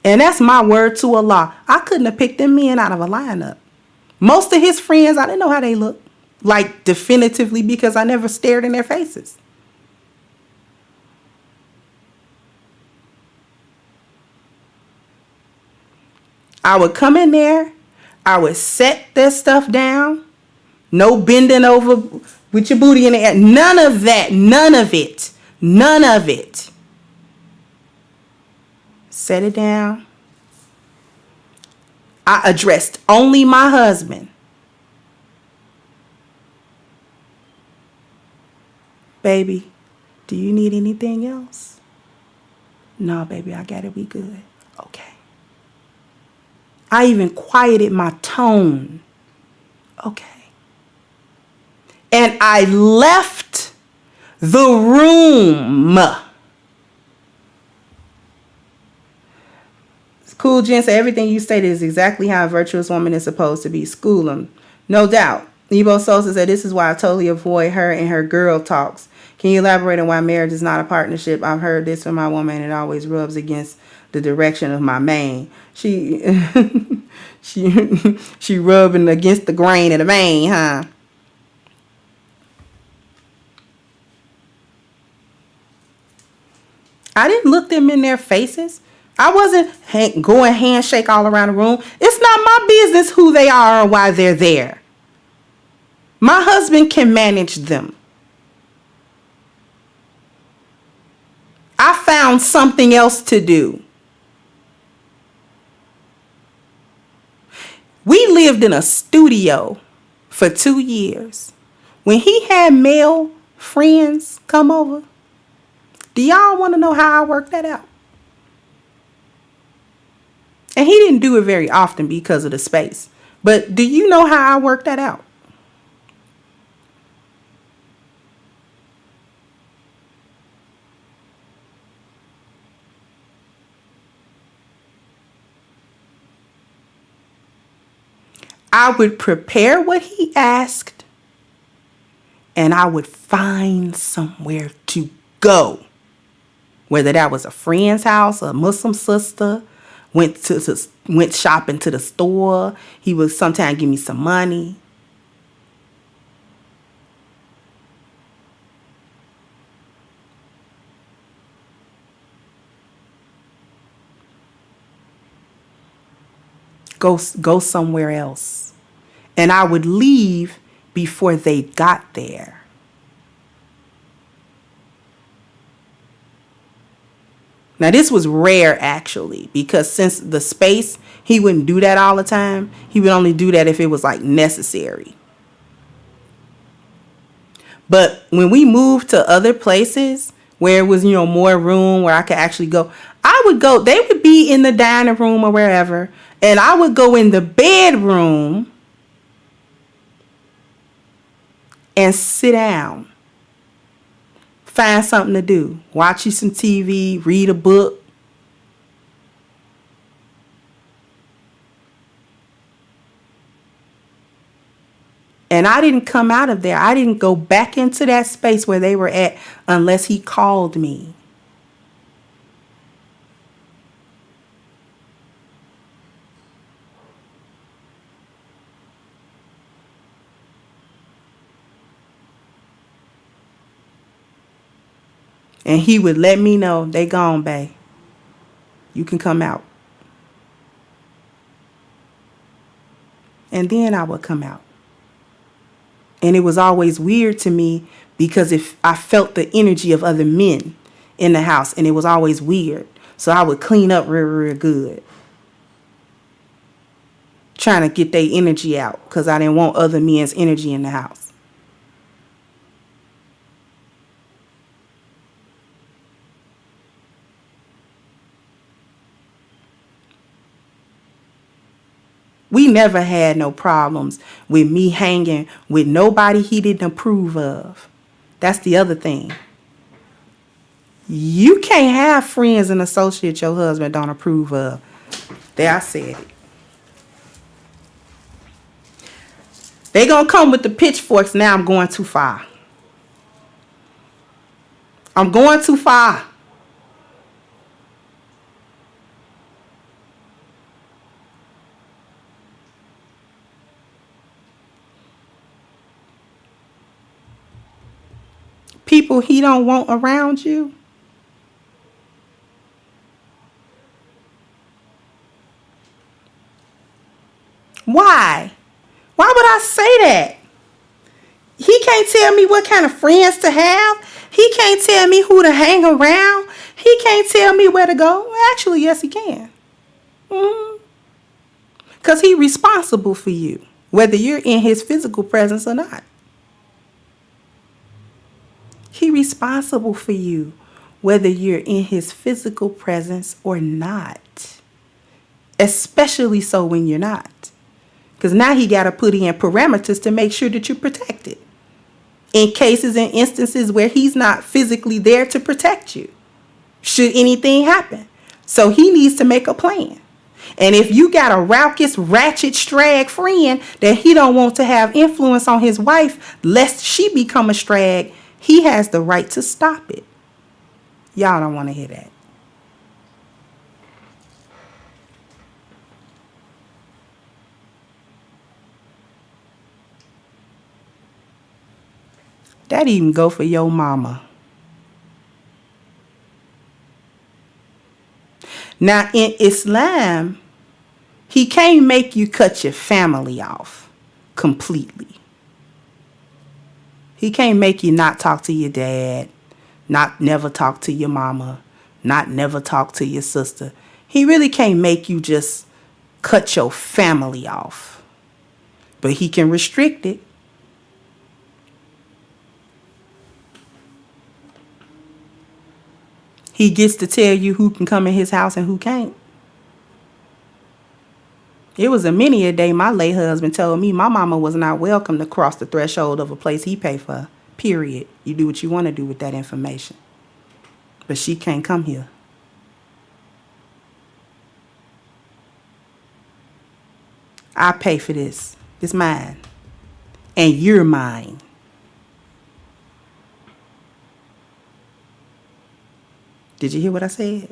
And that's my word to Allah. I couldn't have picked them men out of a lineup. Most of his friends, I didn't know how they looked. Like definitively, because I never stared in their faces. I would come in there. I would set their stuff down. No bending over with your booty in the air. None of that. None of it. None of it. Set it down. I addressed only my husband. Baby, do you need anything else? No, baby, I got it. We good. Okay. I even quieted my tone. Okay. And I left the room. Cool Jen said, everything you stated is exactly how a virtuous woman is supposed to be. School them. No doubt. Nebo Sosa said, this is why I totally avoid her and her girl talks. Can you elaborate on why marriage is not a partnership? I've heard this from my woman and it always rubs against the direction of my man. She she rubbing against the grain of the man, huh? I didn't look them in their faces. I wasn't going handshake all around the room. It's not my business who they are or why they're there. My husband can manage them. I found something else to do. We lived in a studio for 2 years. When he had male friends come over, do y'all want to know how I worked that out? And he didn't do it very often because of the space. But do you know how I worked that out? I would prepare what he asked, and I would find somewhere to go. Whether that was a friend's house, a Muslim sister, went shopping to the store. He would sometimes give me some money. Go somewhere else. And I would leave before they got there. Now, this was rare, actually, because since the space, he wouldn't do that all the time. He would only do that if it was, like, necessary. But when we moved to other places where it was, more room where I could actually go, I would go. They would be in the dining room or wherever, and I would go in the bedroom and sit down. Find something to do. Watch you some TV, read a book. And I didn't come out of there. I didn't go back into that space where they were at unless he called me. And he would let me know, they gone, bae. You can come out. And then I would come out. And it was always weird to me because if I felt the energy of other men in the house, and it was always weird. So I would clean up real good. Trying to get their energy out because I didn't want other men's energy in the house. We never had no problems with me hanging with nobody he didn't approve of. That's the other thing. You can't have friends and associates your husband don't approve of. There, I said it. They gonna come with the pitchforks. Now I'm going too far. I'm going too far. People he don't want around you. Why? Why would I say that? He can't tell me what kind of friends to have. He can't tell me who to hang around. He can't tell me where to go. Actually, yes, he can. Because he's responsible for you, whether you're in his physical presence or not. He's responsible for you, whether you're in his physical presence or not. Especially so when you're not. Because now he got to put in parameters to make sure that you're protected. In cases and instances where he's not physically there to protect you, should anything happen. So he needs to make a plan. And if you got a raucous, ratchet, strag friend that he don't want to have influence on his wife, lest she become a strag, he has the right to stop it. Y'all don't want to hear that. That even go for your mama. Now in Islam, he can't make you cut your family off completely. He can't make you not talk to your dad, not never talk to your mama, not never talk to your sister. He really can't make you just cut your family off. But he can restrict it. He gets to tell you who can come in his house and who can't. It was a many a day my late husband told me my mama was not welcome to cross the threshold of a place he paid for. Period. You do what you want to do with that information. But she can't come here. I pay for this. It's mine. And you're mine. Did you hear what I said?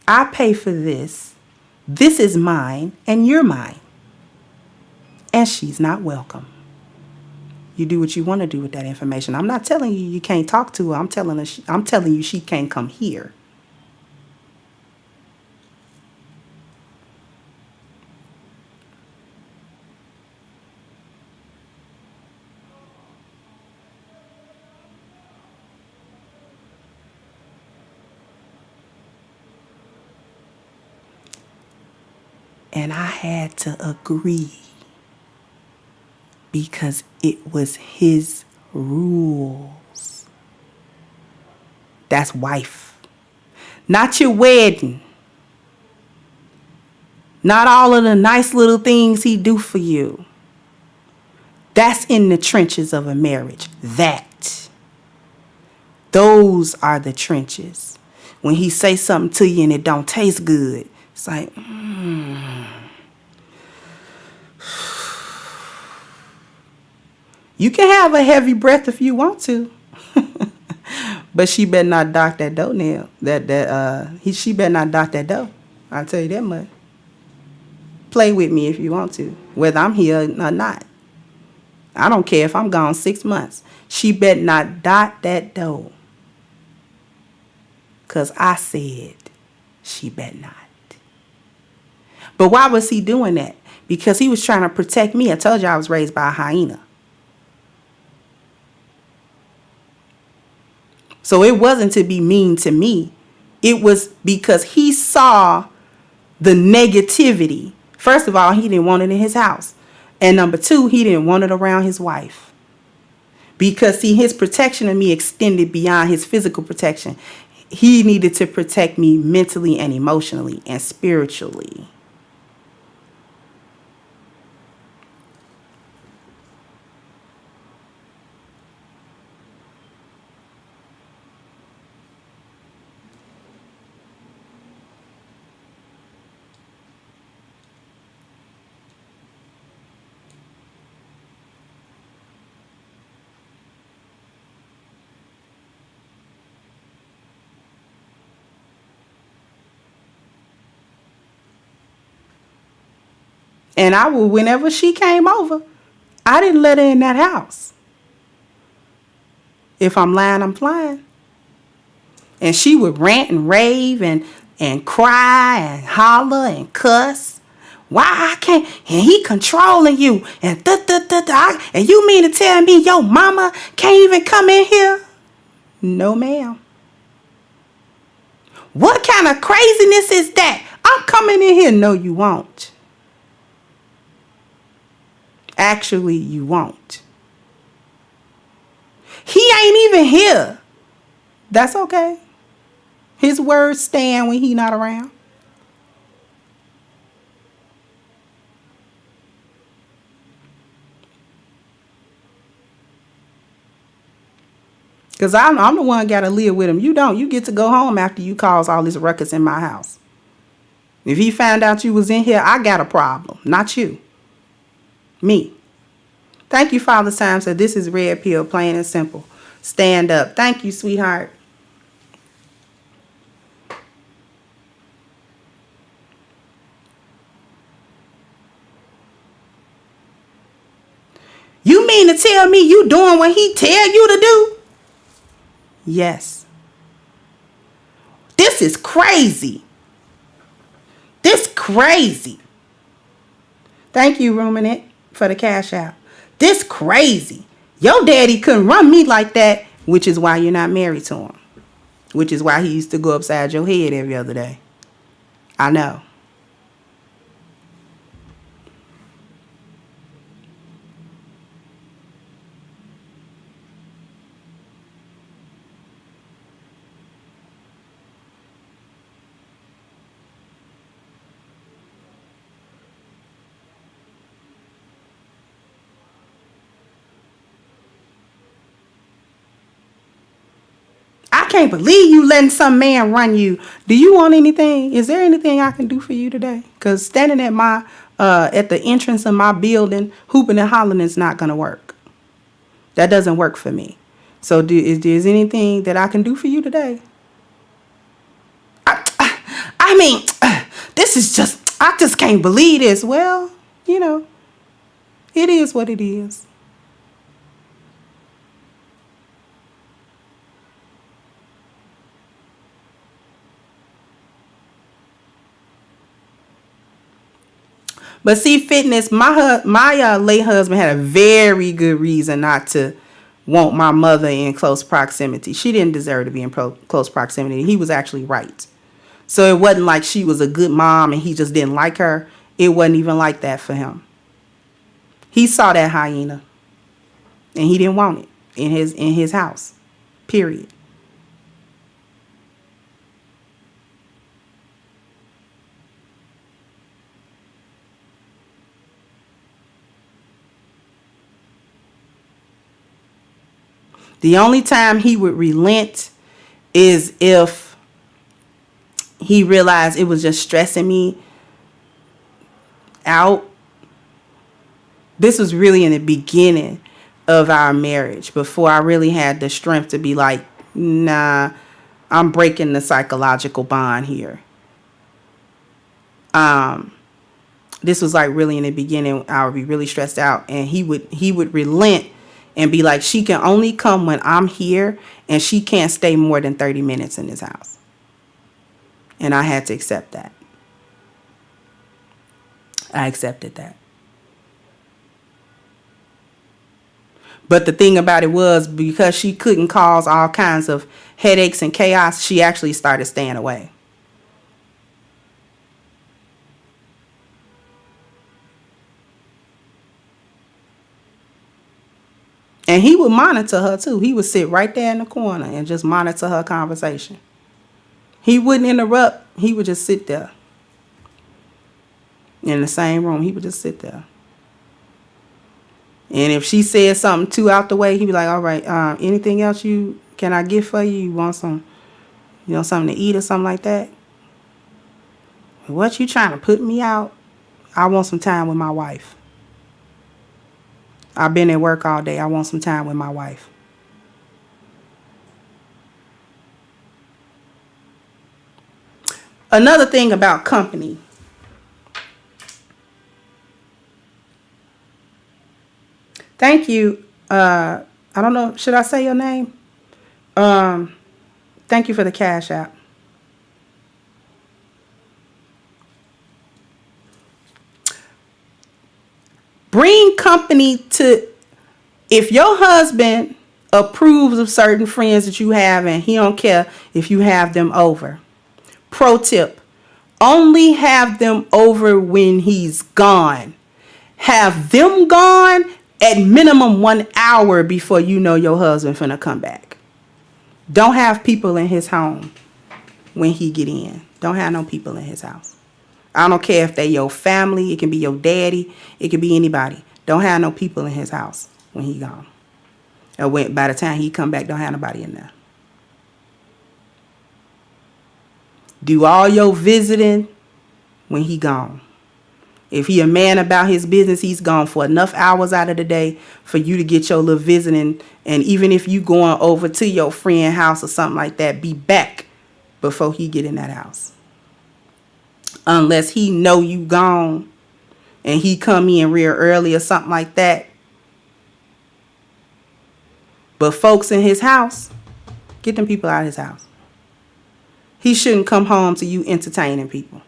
I pay for this. This is mine and you're mine. And she's not welcome. You do what you want to do with that information. I'm not telling you you can't talk to her. I'm telling you she can't come here. And I had to agree because it was his rules. That's wife. Not your wedding. Not all of the nice little things he do for you. That's in the trenches of a marriage. Those are the trenches. When he say something to you and it don't taste good, it's like, You can have a heavy breath if you want to. But she better not dock that doornail. She better not dock that door. I'll tell you that much. Play with me if you want to, whether I'm here or not. I don't care if I'm gone 6 months. She better not dot that door. Because I said she better not. But why was he doing that? Because he was trying to protect me. I told you I was raised by a hyena. So it wasn't to be mean to me. It was because he saw the negativity. First of all, he didn't want it in his house. And number two, he didn't want it around his wife. Because, see, his protection of me extended beyond his physical protection. He needed to protect me mentally and emotionally and spiritually. And I would, whenever she came over, I didn't let her in that house. If I'm lying, I'm flying. And she would rant and rave and cry and holler and cuss. Why I can't, and he controlling you, and and you mean to tell me your mama can't even come in here? No, ma'am. What kind of craziness is that? I'm coming in here. No, you won't. Actually, you won't. He ain't even here. That's okay. His words stand when he not around. Because I'm the one got to live with him. You don't. You get to go home after you cause all this ruckus in my house. If he found out you was in here, I got a problem. Not you. Me. Thank you, Father Time. So this is Red Pill, plain and simple. Stand up. Thank you, sweetheart. You mean to tell me you doing what he tell you to do? Yes. This is crazy. This crazy. Thank you, Ruminant, for the cash out. This crazy. Your daddy couldn't run me like that, which is why you're not married to him. Which is why he used to go upside your head every other day. I know. I can't believe you letting some man run you. Do you want anything? Is there anything I can do for you today? Because standing at my at the entrance of my building, hooping and hollering is not going to work. That doesn't work for me. So is anything that I can do for you today? I mean, this is just, I just can't believe this. Well, you know, it is what it is. But see, fitness, my late husband had a very good reason not to want my mother in close proximity. She didn't deserve to be in close proximity. He was actually right. So it wasn't like she was a good mom and he just didn't like her. It wasn't even like that for him. He saw that hyena and he didn't want it in his house. Period. The only time he would relent is if he realized it was just stressing me out. This was really in the beginning of our marriage, before I really had the strength to be like, nah, I'm breaking the psychological bond here. This was like really in the beginning. I would be really stressed out, and he would relent and be like, she can only come when I'm here, and she can't stay more than 30 minutes in this house. And I had to accept that. I accepted that. But the thing about it was, because she couldn't cause all kinds of headaches and chaos, she actually started staying away. And he would monitor her too. He would sit right there in the corner and just monitor her conversation. He wouldn't interrupt. He would just sit there. In the same room, he would just sit there. And if she said something too out the way, he'd be like, all right, anything else can I get for you? You want something to eat or something like that? What, you trying to put me out? I want some time with my wife. I've been at work all day. I want some time with my wife. Another thing about company. Thank you. I don't know. Should I say your name? Thank you for the cash app. Bring company to, if your husband approves of certain friends that you have and he don't care if you have them over. Pro tip, only have them over when he's gone. Have them gone at minimum 1 hour before you know your husband finna come back. Don't have people in his home when he get in. Don't have no people in his house. I don't care if they your family. It can be your daddy. It can be anybody. Don't have no people in his house when he gone. Or when, by the time he come back, don't have nobody in there. Do all your visiting when he gone. If he a man about his business, he's gone for enough hours out of the day for you to get your little visiting. And even if you going over to your friend house or something like that, be back before he get in that house. Unless he know you gone and he come in real early or something like that. But folks in his house, get them people out of his house. He shouldn't come home to you entertaining people.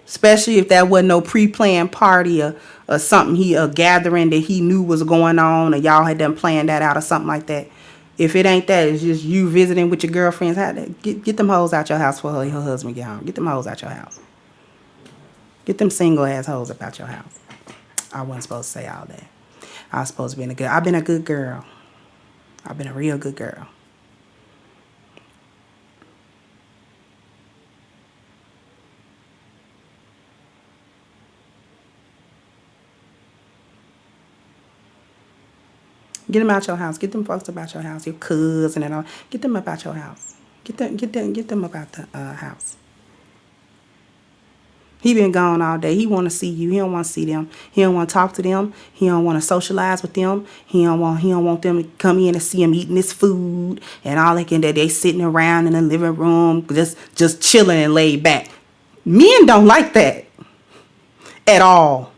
Especially if that wasn't no pre-planned party or something, a gathering that he knew was going on, or y'all had done planned that out or something like that. If it ain't that, it's just you visiting with your girlfriends. Get them hoes out your house before her husband get home. Get them hoes out your house. Get them single ass hoes up out your house. I wasn't supposed to say all that. I was supposed to be I've been a good girl. I've been a real good girl. Get them out your house. Get them folks about your house. Your cousin and all. Get them about your house. Get them about the house. He been gone all day. He want to see you. He don't want to see them. He don't want to talk to them. He don't want to socialize with them. He don't want them to come in and see him eating his food and all that. And that they sitting around in the living room just chilling and laid back. Men don't like that at all.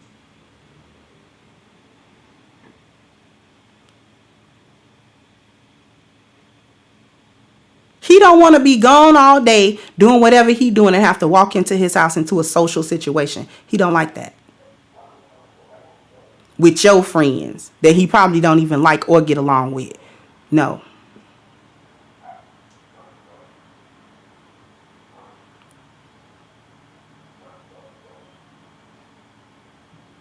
He don't want to be gone all day doing whatever he doing and have to walk into his house into a social situation. He don't like that. With your friends that he probably don't even like or get along with. No.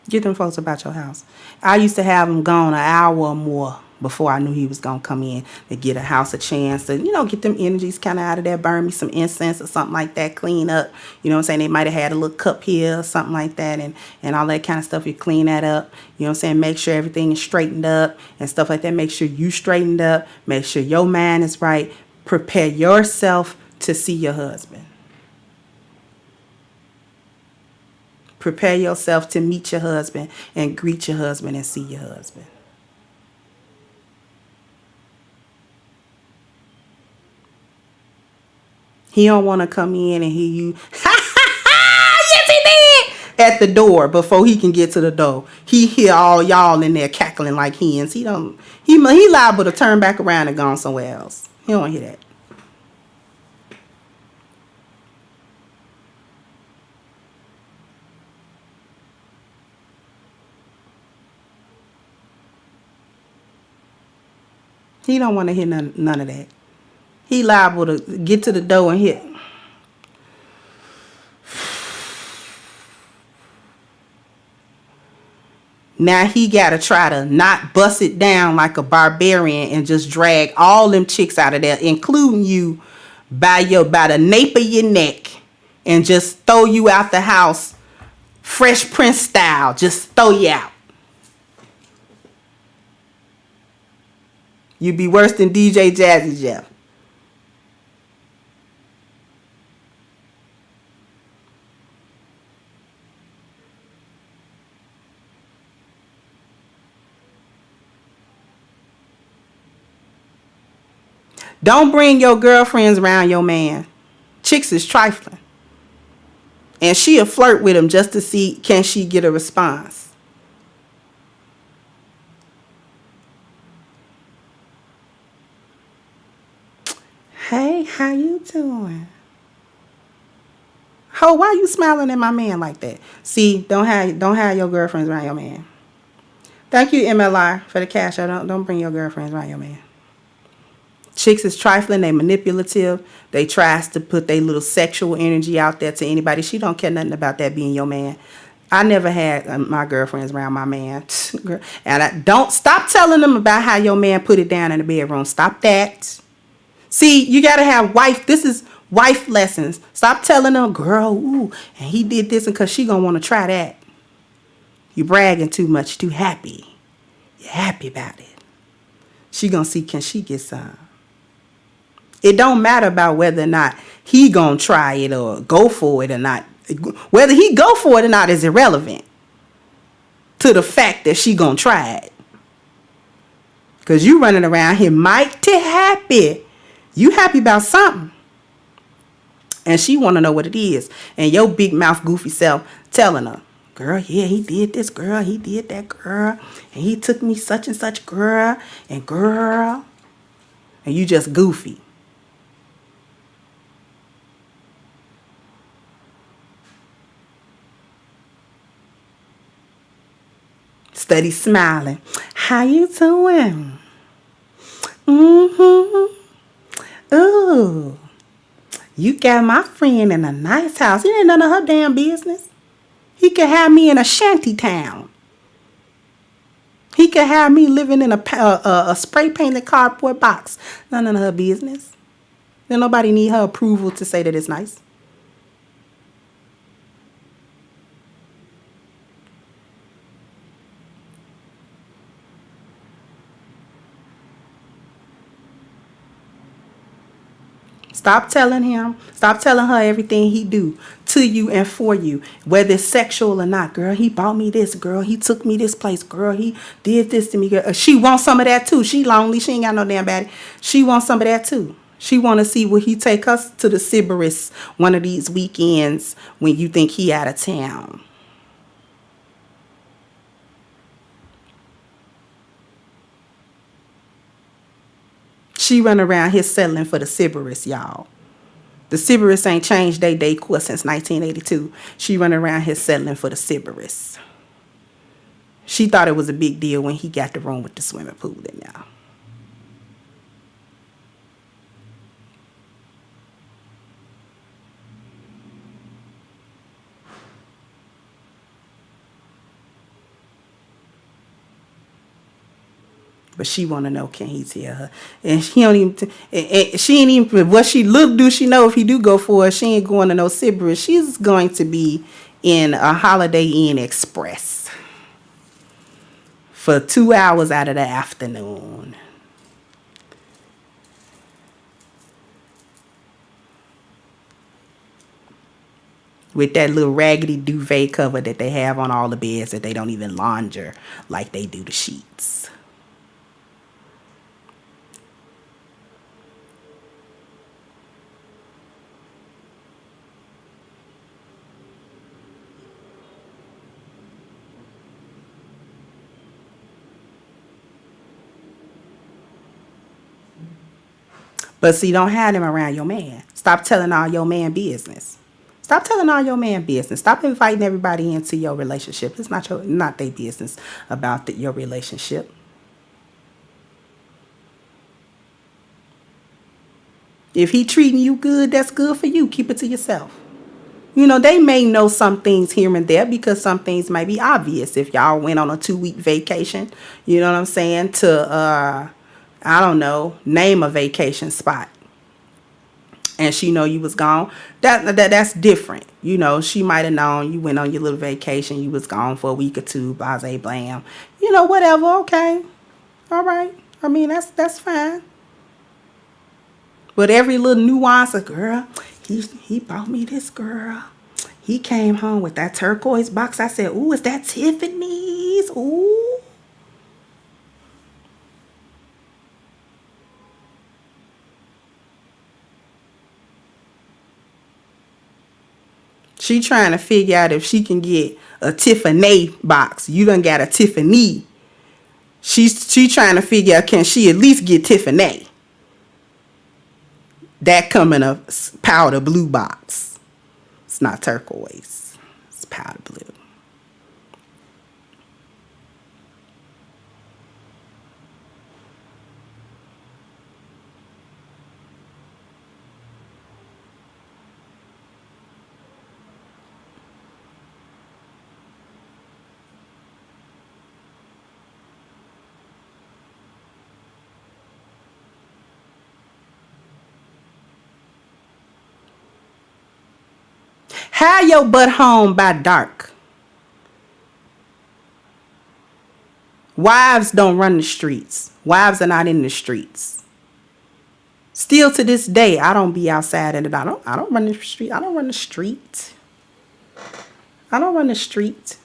Get them folks about your house. I used to have them gone an hour or more before I knew he was going to come in to get a house a chance to, get them energies kind of out of there, burn me some incense or something like that, clean up. You know what I'm saying? They might have had a little cup here or something like that and all that kind of stuff. You clean that up. You know what I'm saying? Make sure everything is straightened up and stuff like that. Make sure you straightened up. Make sure your mind is right. Prepare yourself to see your husband. Prepare yourself to meet your husband and greet your husband and see your husband. He don't want to come in and hear you, yes he did, at the door before he can get to the door. He hear all y'all in there cackling like hens. He liable to turn back around and go somewhere else. He don't hear that. He don't want to hear none of that. He liable to get to the door and hit. Now he got to try to not bust it down like a barbarian and just drag all them chicks out of there, including you, by the nape of your neck, and just throw you out the house, Fresh Prince style. Just throw you out. You'd be worse than DJ Jazzy Jeff. Don't bring your girlfriends around your man. Chicks is trifling. And she'll flirt with him just to see can she get a response. Hey, how you doing? Ho, why you smiling at my man like that? See, don't have your girlfriends around your man. Thank you, MLR, for the cash. Don't bring your girlfriends around your man. Chicks is trifling, they manipulative, they tries to put their little sexual energy out there to anybody. She don't care nothing about that being your man. I never had my girlfriends around my man. And don't stop telling them about how your man put it down in the bedroom. Stop that. See, you got to have this is wife lessons. Stop telling them, girl, ooh, and he did this, and because she going to want to try that. You bragging too much, too happy. You're happy about it. She going to see, can she get some? It don't matter about whether or not he going to try it or go for it or not. Whether he go for it or not is irrelevant to the fact that she going to try it. Because you running around here mighty happy. You happy about something. And she want to know what it is. And your big mouth goofy self telling her, girl, yeah, he did this, girl. He did that, girl. And he took me such and such, girl. And girl. And you just goofy. Steady smiling. How you doing? Mm-hmm. Ooh. You got my friend in a nice house. It ain't none of her damn business. He could have me in a shanty town. He could have me living in a spray painted cardboard box. None of her business. Then nobody need her approval to say that it's nice. Stop telling her everything he do to you and for you, whether it's sexual or not. Girl, he bought me this. Girl, he took me this place. Girl, he did this to me. Girl, she wants some of that too. She lonely. She ain't got no damn baddie. She wants some of that too. She want to see will he take us to the Sybaris one of these weekends when you think he out of town. She run around here settling for the Sybaris, y'all. The Sybaris ain't changed their decor since 1982. She run around here settling for the Sybaris. She thought it was a big deal when he got the room with the swimming pool in there. But she want to know, can he tell her? And she don't even, she ain't even, what she do she know if he do go for her, she ain't going to no Sybaris. She's going to be in a Holiday Inn Express for 2 hours out of the afternoon. With that little raggedy duvet cover that they have on all the beds that they don't even launder like they do the sheets. But see, don't have them around your man. Stop telling all your man business. Stop telling all your man business. Stop inviting everybody into your relationship. It's not their business about your relationship. If he treating you good, that's good for you. Keep it to yourself. You know, they may know some things here and there because some things might be obvious. If y'all went on a 2-week vacation, you know what I'm saying, to, I don't know, name a vacation spot. And she know you was gone. That's different. You know, she might have known you went on your little vacation. You was gone for a week or two, blase blam. You know, whatever. Okay. All right. I mean, that's fine. But every little nuance of, girl, he bought me this, girl. He came home with that turquoise box. I said, ooh, is that Tiffany's? Ooh. She trying to figure out if she can get a Tiffany box. You done got a Tiffany. She trying to figure out, can she at least get Tiffany? That come in a powder blue box. It's not turquoise. It's powder blue. Have your butt home by dark. Wives don't run the streets. Wives are not in the streets. Still to this day, I don't be outside and I don't run the street. I don't run the street. I don't run the street.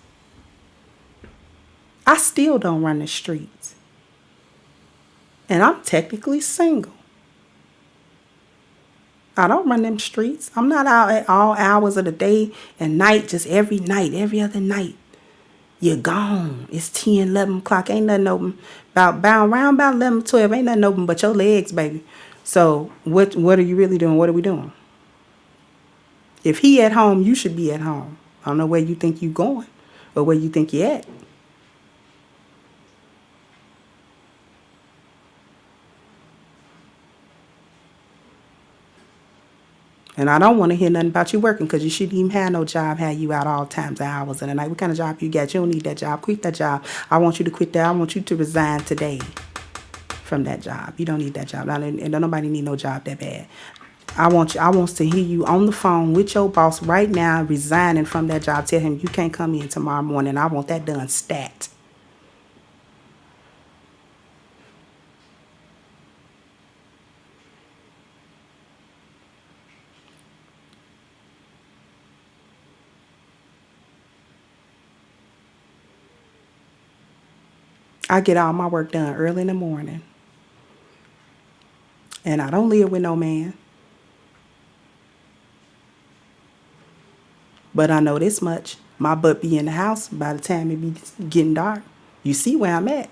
I still don't run the streets. And I'm technically single. I don't run them streets. I'm not out at all hours of the day and night, just every night, every other night. You're gone. It's 10, 11 o'clock. Ain't nothing open. Around about 11, 12, ain't nothing open but your legs, baby. So what are you really doing? What are we doing? If he at home, you should be at home. I don't know where you think you going or where you think you at. And I don't want to hear nothing about you working because you shouldn't even have no job, have you out all times and hours of the night. What kind of job you got? You don't need that job. Quit that job. I want you to quit that. I want you to resign today from that job. You don't need that job. And don't nobody need no job that bad. I want to hear you on the phone with your boss right now, resigning from that job. Tell him you can't come in tomorrow morning. I want that done stat. I get all my work done early in the morning. And I don't live with no man. But I know this much. My butt be in the house by the time it be getting dark. You see where I'm at.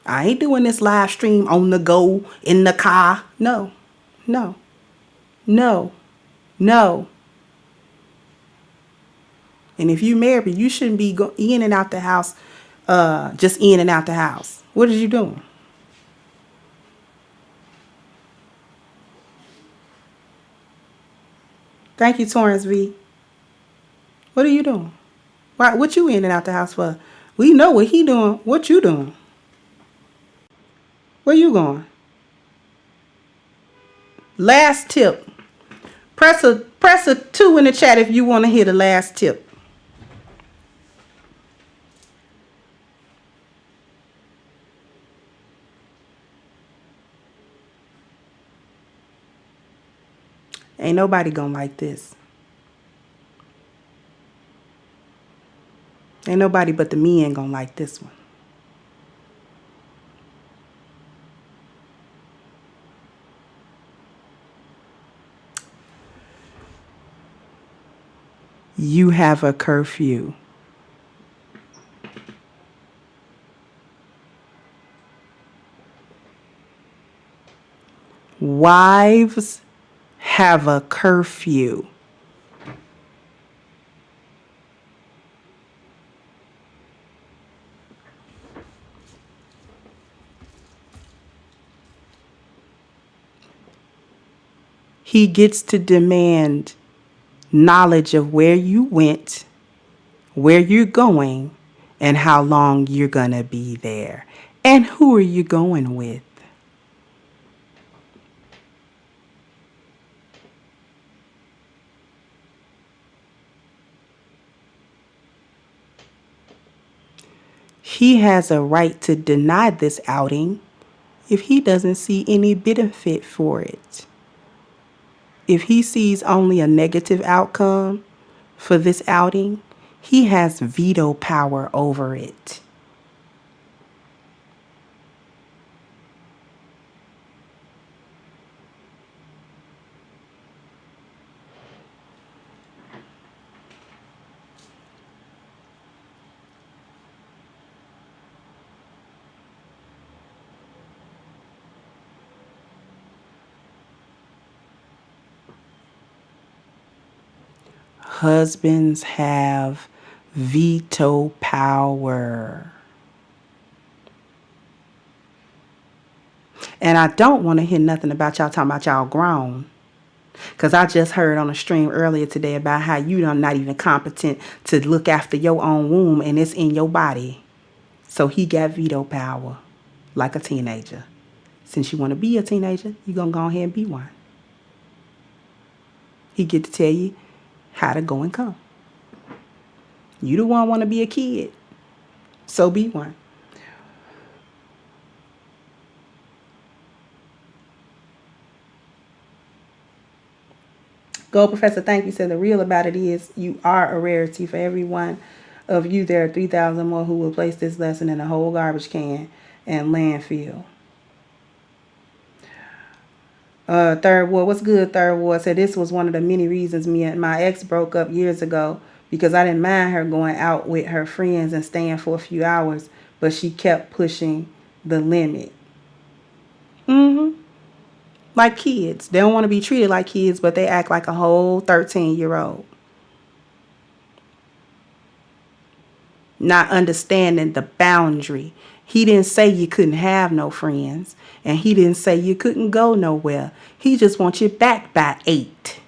I ain't doing this live stream on the go, in the car. No, no, no, no. And if you married, you shouldn't be in and out the house, just in and out the house. What are you doing? Thank you, Torrance V. What are you doing? What you in and out the house for? We know what he doing. What you doing? Where you going? Last tip. Press a 2 in the chat if you want to hear the last tip. Ain't nobody gonna like this. Ain't nobody but the men gonna like this one. You have a curfew. Wives have a curfew. He gets to demand knowledge of where you went, where you're going, and how long you're going to be there. And who are you going with? He has a right to deny this outing if he doesn't see any benefit for it. If he sees only a negative outcome for this outing, he has veto power over it. Husbands have veto power. And I don't want to hear nothing about y'all talking about y'all grown. Because I just heard on a stream earlier today about how you are not even competent to look after your own womb and it's in your body. So he got veto power like a teenager. Since you want to be a teenager, you're going to go ahead and be one. He get to tell you how to go and come. You the one want to be a kid. So be one. Go, Professor. Thank you. Said the real about it is you are a rarity. For every one of you, there are 3,000 more who will place this lesson in a whole garbage can and landfill. Third Ward, what's good? Third Ward said this was one of the many reasons me and my ex broke up years ago because I didn't mind her going out with her friends and staying for a few hours, but she kept pushing the limit. Like kids. They don't want to be treated like kids, but they act like a whole 13-year-old. Not understanding the boundary. He didn't say you couldn't have no friends, and he didn't say you couldn't go nowhere. He just wants you back by 8.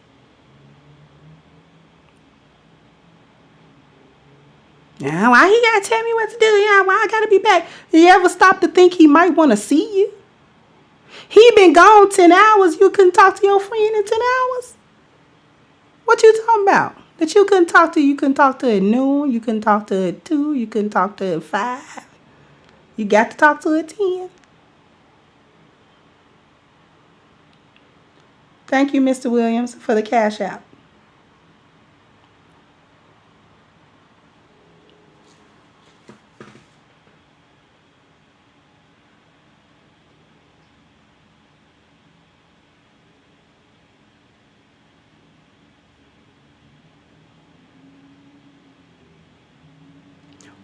Now, why he gotta tell me what to do? Yeah, why I gotta be back? You ever stop to think he might want to see you? He been gone 10 hours. You couldn't talk to your friend in 10 hours? What you talking about? That you couldn't talk to? You couldn't talk to at noon. You couldn't talk to at 2. You couldn't talk to at 5. You got to talk to at 10. Thank you, Mr. Williams, for the cash app.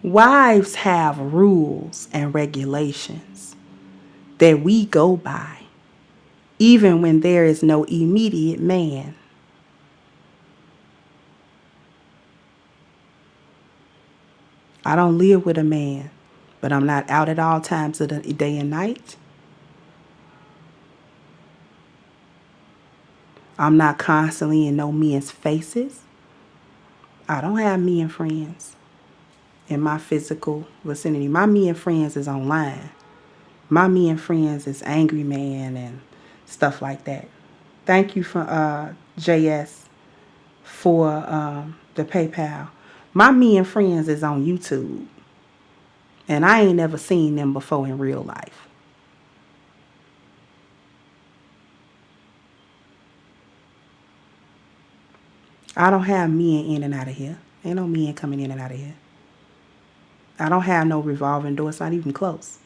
Wives have rules and regulations that we go by, even when there is no immediate man. I don't live with a man, but I'm not out at all times of the day and night. I'm not constantly in no men's faces. I don't have men friends in my physical vicinity. My men friends is online. My men friends is Angry Man and stuff like that. Thank you for JS for the PayPal. My men friends is on YouTube. And I ain't never seen them before in real life. I don't have men in and out of here. Ain't no men coming in and out of here. I don't have no revolving door. It's not even close.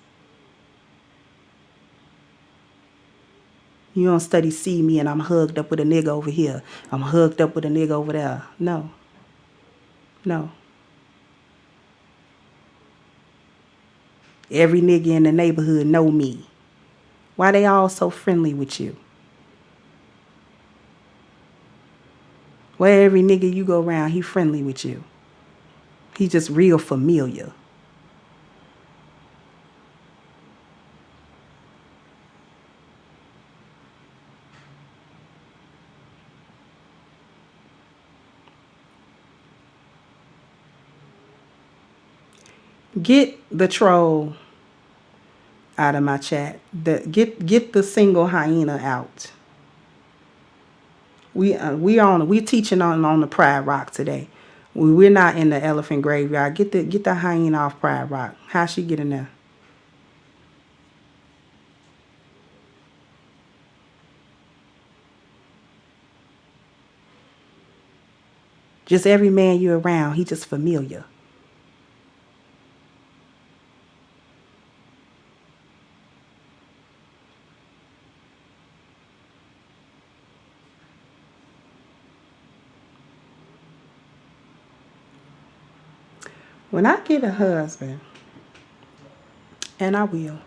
You don't study see me and I'm hugged up with a nigga over here. I'm hugged up with a nigga over there. No. No. Every nigga in the neighborhood know me. Why they all so friendly with you? Where every nigga you go around, he friendly with you. He just real familiar. Get the troll out of my chat. Get the single hyena out. We teaching on the Pride Rock today. We're not in the elephant graveyard. Get the hyena off Pride Rock. How she get in there? Just every man you're around, he just familiar. When I get a husband, and I will,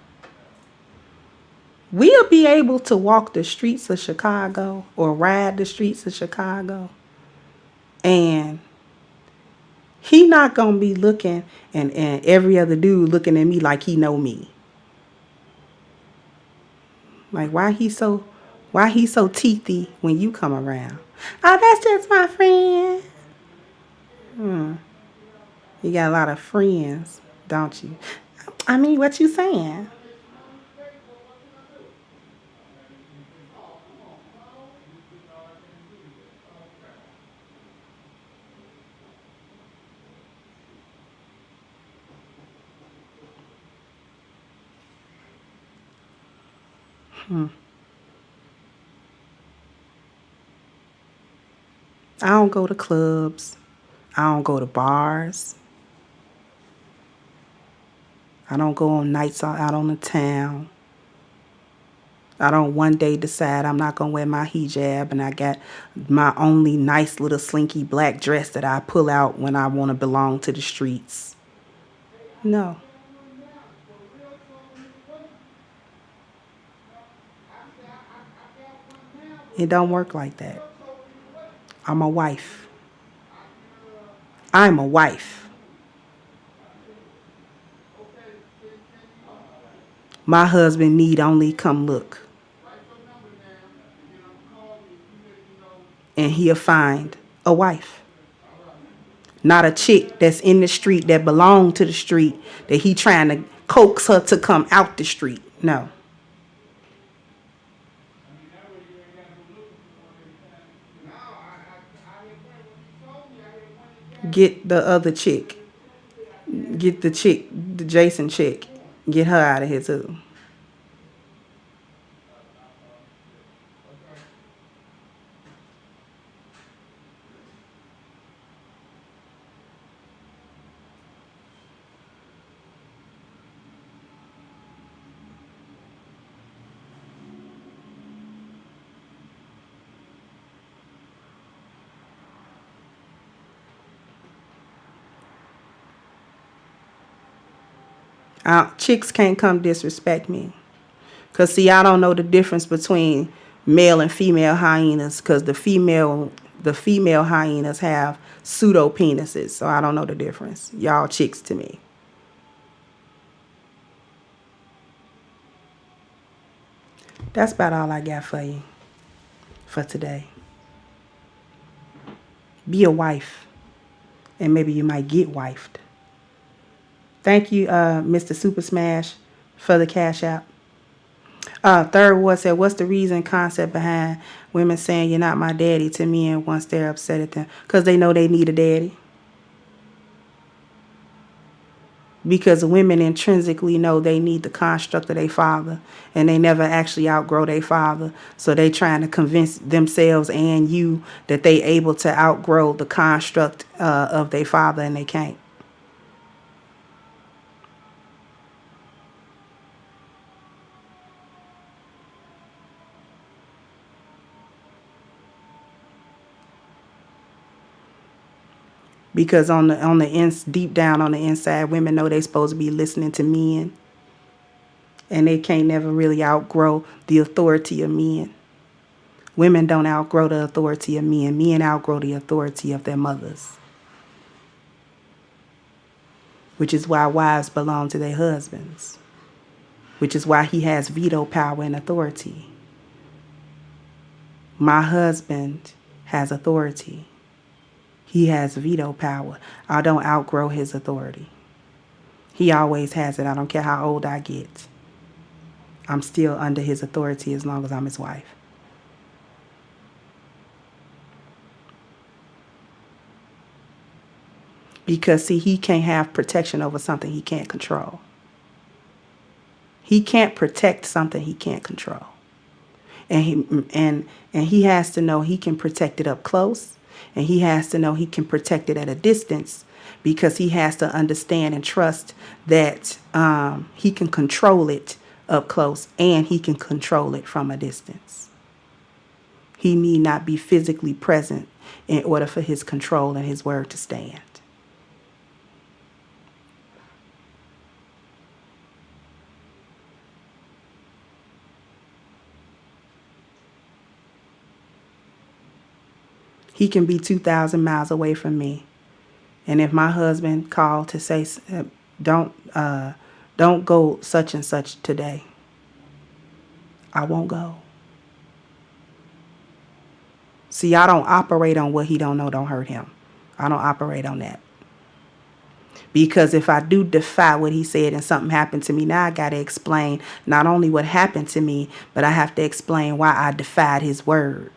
we'll be able to walk the streets of Chicago or ride the streets of Chicago And he not gonna be looking and every other dude looking at me like he know me. Like why he so teethy when you come around? Oh, that's just my friend. You got a lot of friends, don't you? I mean, what you saying? I don't go to clubs. I don't go to bars. I don't go on nights out on the town. I don't one day decide I'm not going to wear my hijab and I got my only nice little slinky black dress that I pull out when I want to belong to the streets. No, it don't work like that. I'm a wife. I'm a wife. My husband need only come look. And he'll find a wife. Not a chick that's in the street that belong to the street that he trying to coax her to come out the street. No. Get the other chick. Get the chick, the Jason chick. Get her out of here too. Chicks can't come disrespect me. Because, see, I don't know the difference between male and female hyenas because the female hyenas have pseudo penises. So I don't know the difference. Y'all chicks to me. That's about all I got for you for today. Be a wife. And maybe you might get wifed. Thank you, Mr. Super Smash, for the cash out. Third Ward said, what's the reason concept behind women saying you're not my daddy to men once they're upset at them? Because they know they need a daddy. Because women intrinsically know they need the construct of their father and they never actually outgrow their father. So they trying to convince themselves and you that they able to outgrow the construct of their father and they can't. Because deep down on the inside, women know they're supposed to be listening to men. And they can't never really outgrow the authority of men. Women don't outgrow the authority of men. Men outgrow the authority of their mothers. Which is why wives belong to their husbands. Which is why he has veto power and authority. My husband has authority. He has veto power. I don't outgrow his authority. He always has it. I don't care how old I get. I'm still under his authority as long as I'm his wife. Because, see, he can't have protection over something he can't control. He can't protect something he can't control. And he has to know he can protect it up close. And he has to know he can protect it at a distance because he has to understand and trust that he can control it up close and he can control it from a distance. He need not be physically present in order for his control and his word to stand. he can be 2,000 miles away from me. And if my husband called to say, don't go such and such today, I won't go. See, I don't operate on what he don't know don't hurt him. I don't operate on that. Because if I do defy what he said and something happened to me, now I got to explain not only what happened to me, but I have to explain why I defied his word.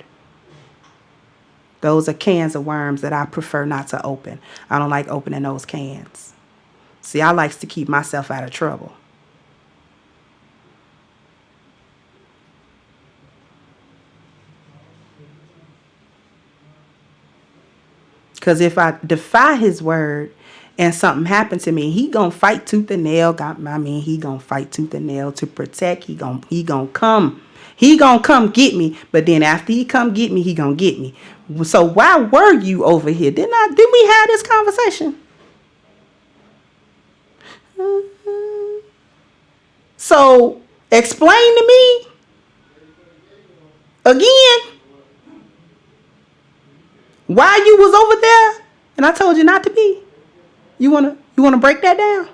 Those are cans of worms that I prefer not to open. I don't like opening those cans. See, I like to keep myself out of trouble. Because if I defy his word and something happened to me, he gonna fight tooth and nail. He gonna fight tooth and nail to protect. He gonna come get me. But then after he come get me, he gonna get me. So why were you over here? Didn't we have this conversation? So explain to me again why you was over there and I told you not to be. You wanna break that down?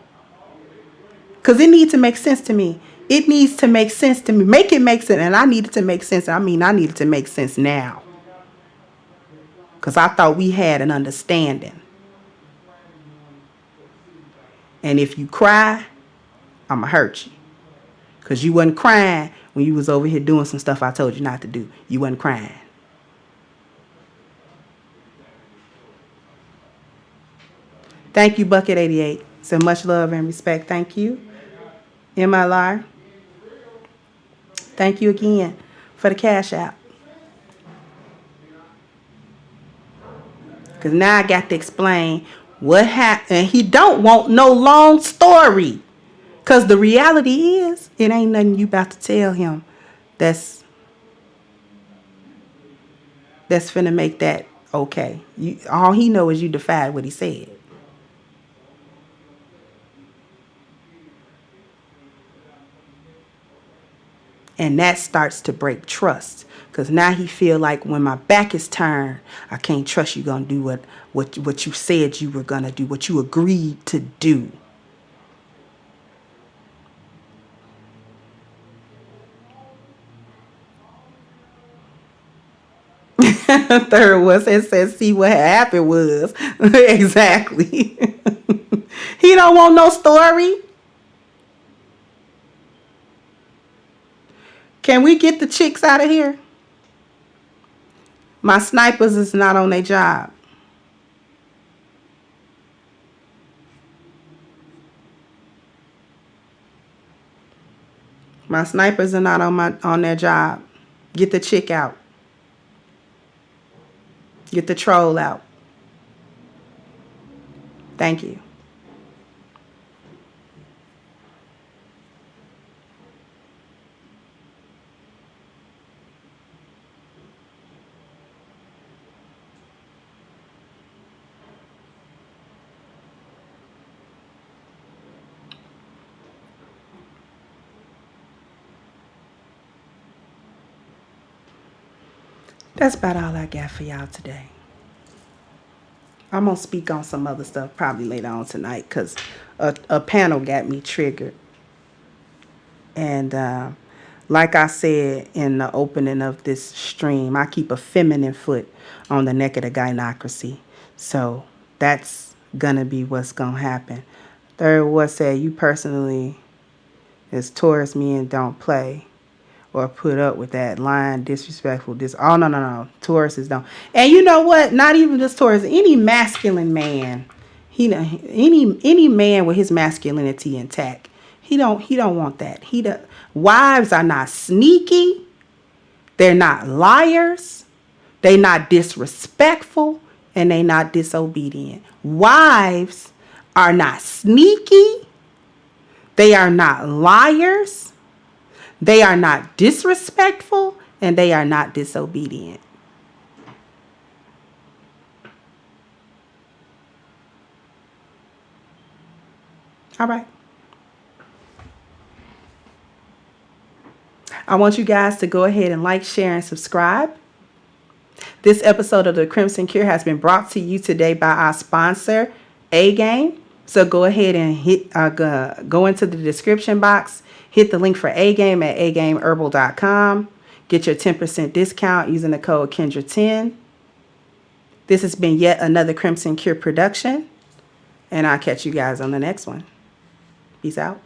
Because it needs to make sense to me. It needs to make sense to me. Make it make sense. And I needed to make sense. I needed to make sense now. Because I thought we had an understanding. And if you cry, I'm going to hurt you. Because you wasn't crying when you was over here doing some stuff I told you not to do. You wasn't crying. Thank you, Bucket 88. So much love and respect. Thank you. MLR. Thank you again for the cash out. Because now I got to explain what happened. And he don't want no long story. Because the reality is, it ain't nothing you about to tell him that's finna make that okay. All he know is you defied what he said. And that starts to break trust. Because now he feel like when my back is turned, I can't trust you going to do what you said you were going to do, what you agreed to do. Third one says, see what happened was. Exactly. He don't want no story. Can we get the chicks out of here? My snipers is not on their job. My snipers are not on their job. Get the chick out. Get the troll out. Thank you. That's about all I got for y'all today. I'm going to speak on some other stuff probably later on tonight because a panel got me triggered. And like I said in the opening of this stream, I keep a feminine foot on the neck of the gynocracy. So that's going to be what's going to happen. Third what said, you personally is towards me and don't play or put up with that line, disrespectful, oh, no. Tauruses don't. And you know what? Not even just Taurus. Any masculine man, any man with his masculinity intact, he don't want that. Wives are not sneaky. They're not liars. They're not disrespectful. And they're not disobedient. Wives are not sneaky. They are not liars. They are not disrespectful, and they are not disobedient. All right. I want you guys to go ahead and like, share, and subscribe. This episode of the Crimson Cure has been brought to you today by our sponsor, A-Game. So go ahead and go into the description box, hit the link for A-Game at agameherbal.com. Get your 10% discount using the code Kendra10. This has been yet another Crimson Cure production, and I'll catch you guys on the next one. Peace out.